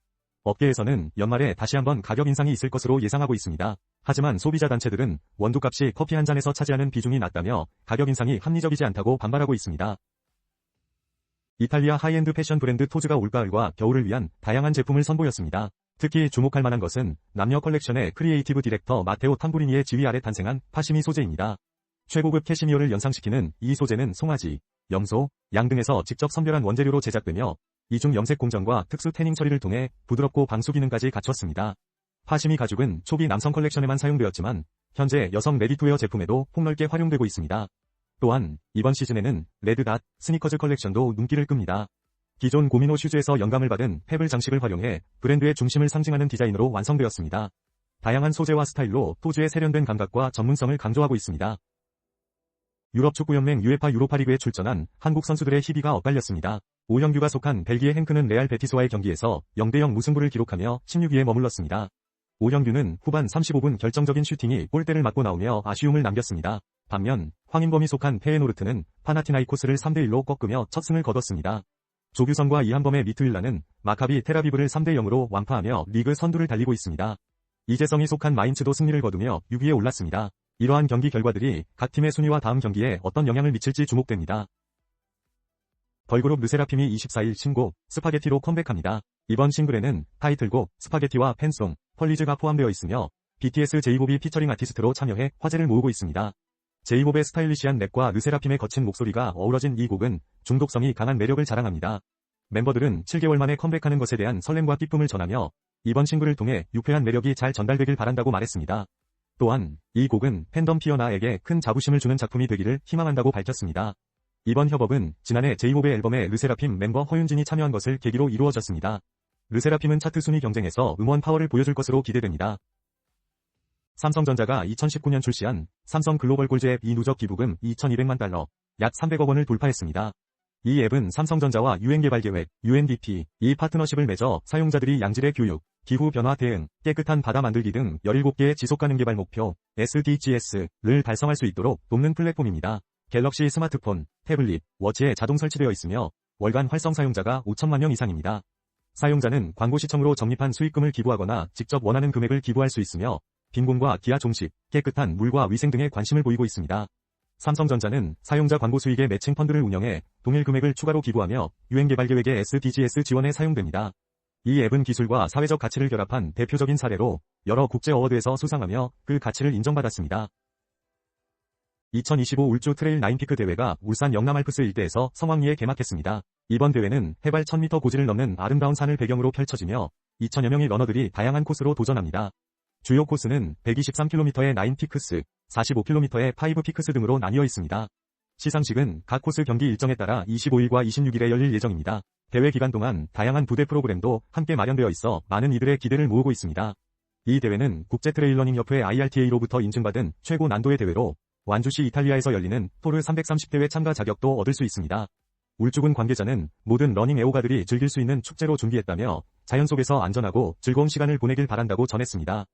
업계에서는 연말에 다시 한번 가격 인상이 있을 것으로 예상하고 있습니다. 하지만 소비자 단체들은 원두값이 커피 한 잔에서 차지하는 비중이 낮다며 가격 인상이 합리적이지 않다고 반발하고 있습니다. 이탈리아 하이엔드 패션 브랜드 토즈가 올가을과 겨울을 위한 다양한 제품을 선보였습니다. 특히 주목할 만한 것은 남녀 컬렉션의 크리에이티브 디렉터 마테오 탐부리니의 지휘 아래 탄생한 파시미 소재입니다. 최고급 캐시미어를 연상시키는 이 소재는 송아지, 염소, 양 등에서 직접 선별한 원재료로 제작되며 이중 염색 공정과 특수 태닝 처리를 통해 부드럽고 방수 기능까지 갖췄습니다. 파시미 가죽은 초기 남성 컬렉션에만 사용되었지만 현재 여성 레디투웨어 제품에도 폭넓게 활용되고 있습니다. 또한 이번 시즌에는 레드닷 스니커즈 컬렉션도 눈길을 끕니다. 기존 고미노 슈즈에서 영감을 받은 페블 장식을 활용해 브랜드의 중심을 상징하는 디자인으로 완성되었습니다. 다양한 소재와 스타일로 토즈의 세련된 감각과 전문성을 강조하고 있습니다. 유럽 축구연맹 UEFA 유로파리그에 출전한 한국 선수들의 희비가 엇갈렸습니다. 오형규가 속한 벨기에 행크는 레알 베티스와의 경기에서 0대0 무승부를 기록하며 16위에 머물렀습니다. 오형규는 후반 35분 결정적인 슈팅이 골대를 맞고 나오며 아쉬움을 남겼습니다. 반면 황인범이 속한 페에노르트는 파나티나이코스를 3대1로 꺾으며 첫 승을 거뒀습니다. 조규성과 이한범의 미투일라는 마카비 테라비브를 3대0으로 완파하며 리그 선두를 달리고 있습니다. 이재성이 속한 마인츠도 승리를 거두며 6위에 올랐습니다. 이러한 경기 결과들이 각 팀의 순위와 다음 경기에 어떤 영향을 미칠지 주목됩니다. 걸그룹 르세라핌이 24일 신곡 스파게티로 컴백합니다. 이번 싱글에는 타이틀곡 스파게티와 팬송, 펄리즈가 포함되어 있으며 BTS 제이홉이 피처링 아티스트로 참여해 화제를 모으고 있습니다. 제이홉의 스타일리시한 랩과 르세라핌의 거친 목소리가 어우러진 이 곡은 중독성이 강한 매력을 자랑합니다. 멤버들은 7개월 만에 컴백하는 것에 대한 설렘과 기쁨을 전하며 이번 싱글을 통해 유쾌한 매력이 잘 전달되길 바란다고 말했습니다. 또한 이 곡은 팬덤 피어나에게 큰 자부심을 주는 작품이 되기를 희망한다고 밝혔습니다. 이번 협업은 지난해 제이홉의 앨범에 르세라핌 멤버 허윤진이 참여한 것을 계기로 이루어졌습니다. 르세라핌은 차트 순위 경쟁에서 음원 파워를 보여줄 것으로 기대됩니다. 삼성전자가 2019년 출시한 삼성 글로벌 골즈 앱 누적 기부금 2,200만 달러, 약 300억 원을 돌파했습니다. 이 앱은 삼성전자와 유엔개발계획, UNDP, 이 파트너십을 맺어 사용자들이 양질의 교육, 기후 변화 대응, 깨끗한 바다 만들기 등 17개의 지속가능 개발 목표, SDGs를 달성할 수 있도록 돕는 플랫폼입니다. 갤럭시 스마트폰, 태블릿, 워치에 자동 설치되어 있으며 월간 활성 사용자가 5천만 명 이상입니다. 사용자는 광고 시청으로 적립한 수익금을 기부하거나 직접 원하는 금액을 기부할 수 있으며 빈곤과 기아 종식, 깨끗한 물과 위생 등에 관심을 보이고 있습니다. 삼성전자는 사용자 광고 수익의 매칭 펀드를 운영해 동일 금액을 추가로 기부하며 유엔개발계획의 SDGs 지원에 사용됩니다. 이 앱은 기술과 사회적 가치를 결합한 대표적인 사례로 여러 국제 어워드에서 수상하며 그 가치를 인정받았습니다. 2025 울주 트레일 9피크 대회가 울산 영남알프스 일대에서 성황리에 개막했습니다. 이번 대회는 해발 1000m 고지를 넘는 아름다운 산을 배경으로 펼쳐지며 2천여 명의 러너들이 다양한 코스로 도전합니다. 주요 코스는 123km의 9피크스, 45km의 5피크스 등으로 나뉘어 있습니다. 시상식은 각 코스 경기 일정에 따라 25일과 26일에 열릴 예정입니다. 대회 기간 동안 다양한 부대 프로그램도 함께 마련되어 있어 많은 이들의 기대를 모으고 있습니다. 이 대회는 국제트레일러닝협회 IRTA로부터 인증받은 최고 난도의 대회로 완주시 이탈리아에서 열리는 토르 330대회 참가 자격도 얻을 수 있습니다. 울주군 관계자는 모든 러닝 애호가들이 즐길 수 있는 축제로 준비했다며 자연 속에서 안전하고 즐거운 시간을 보내길 바란다고 전했습니다.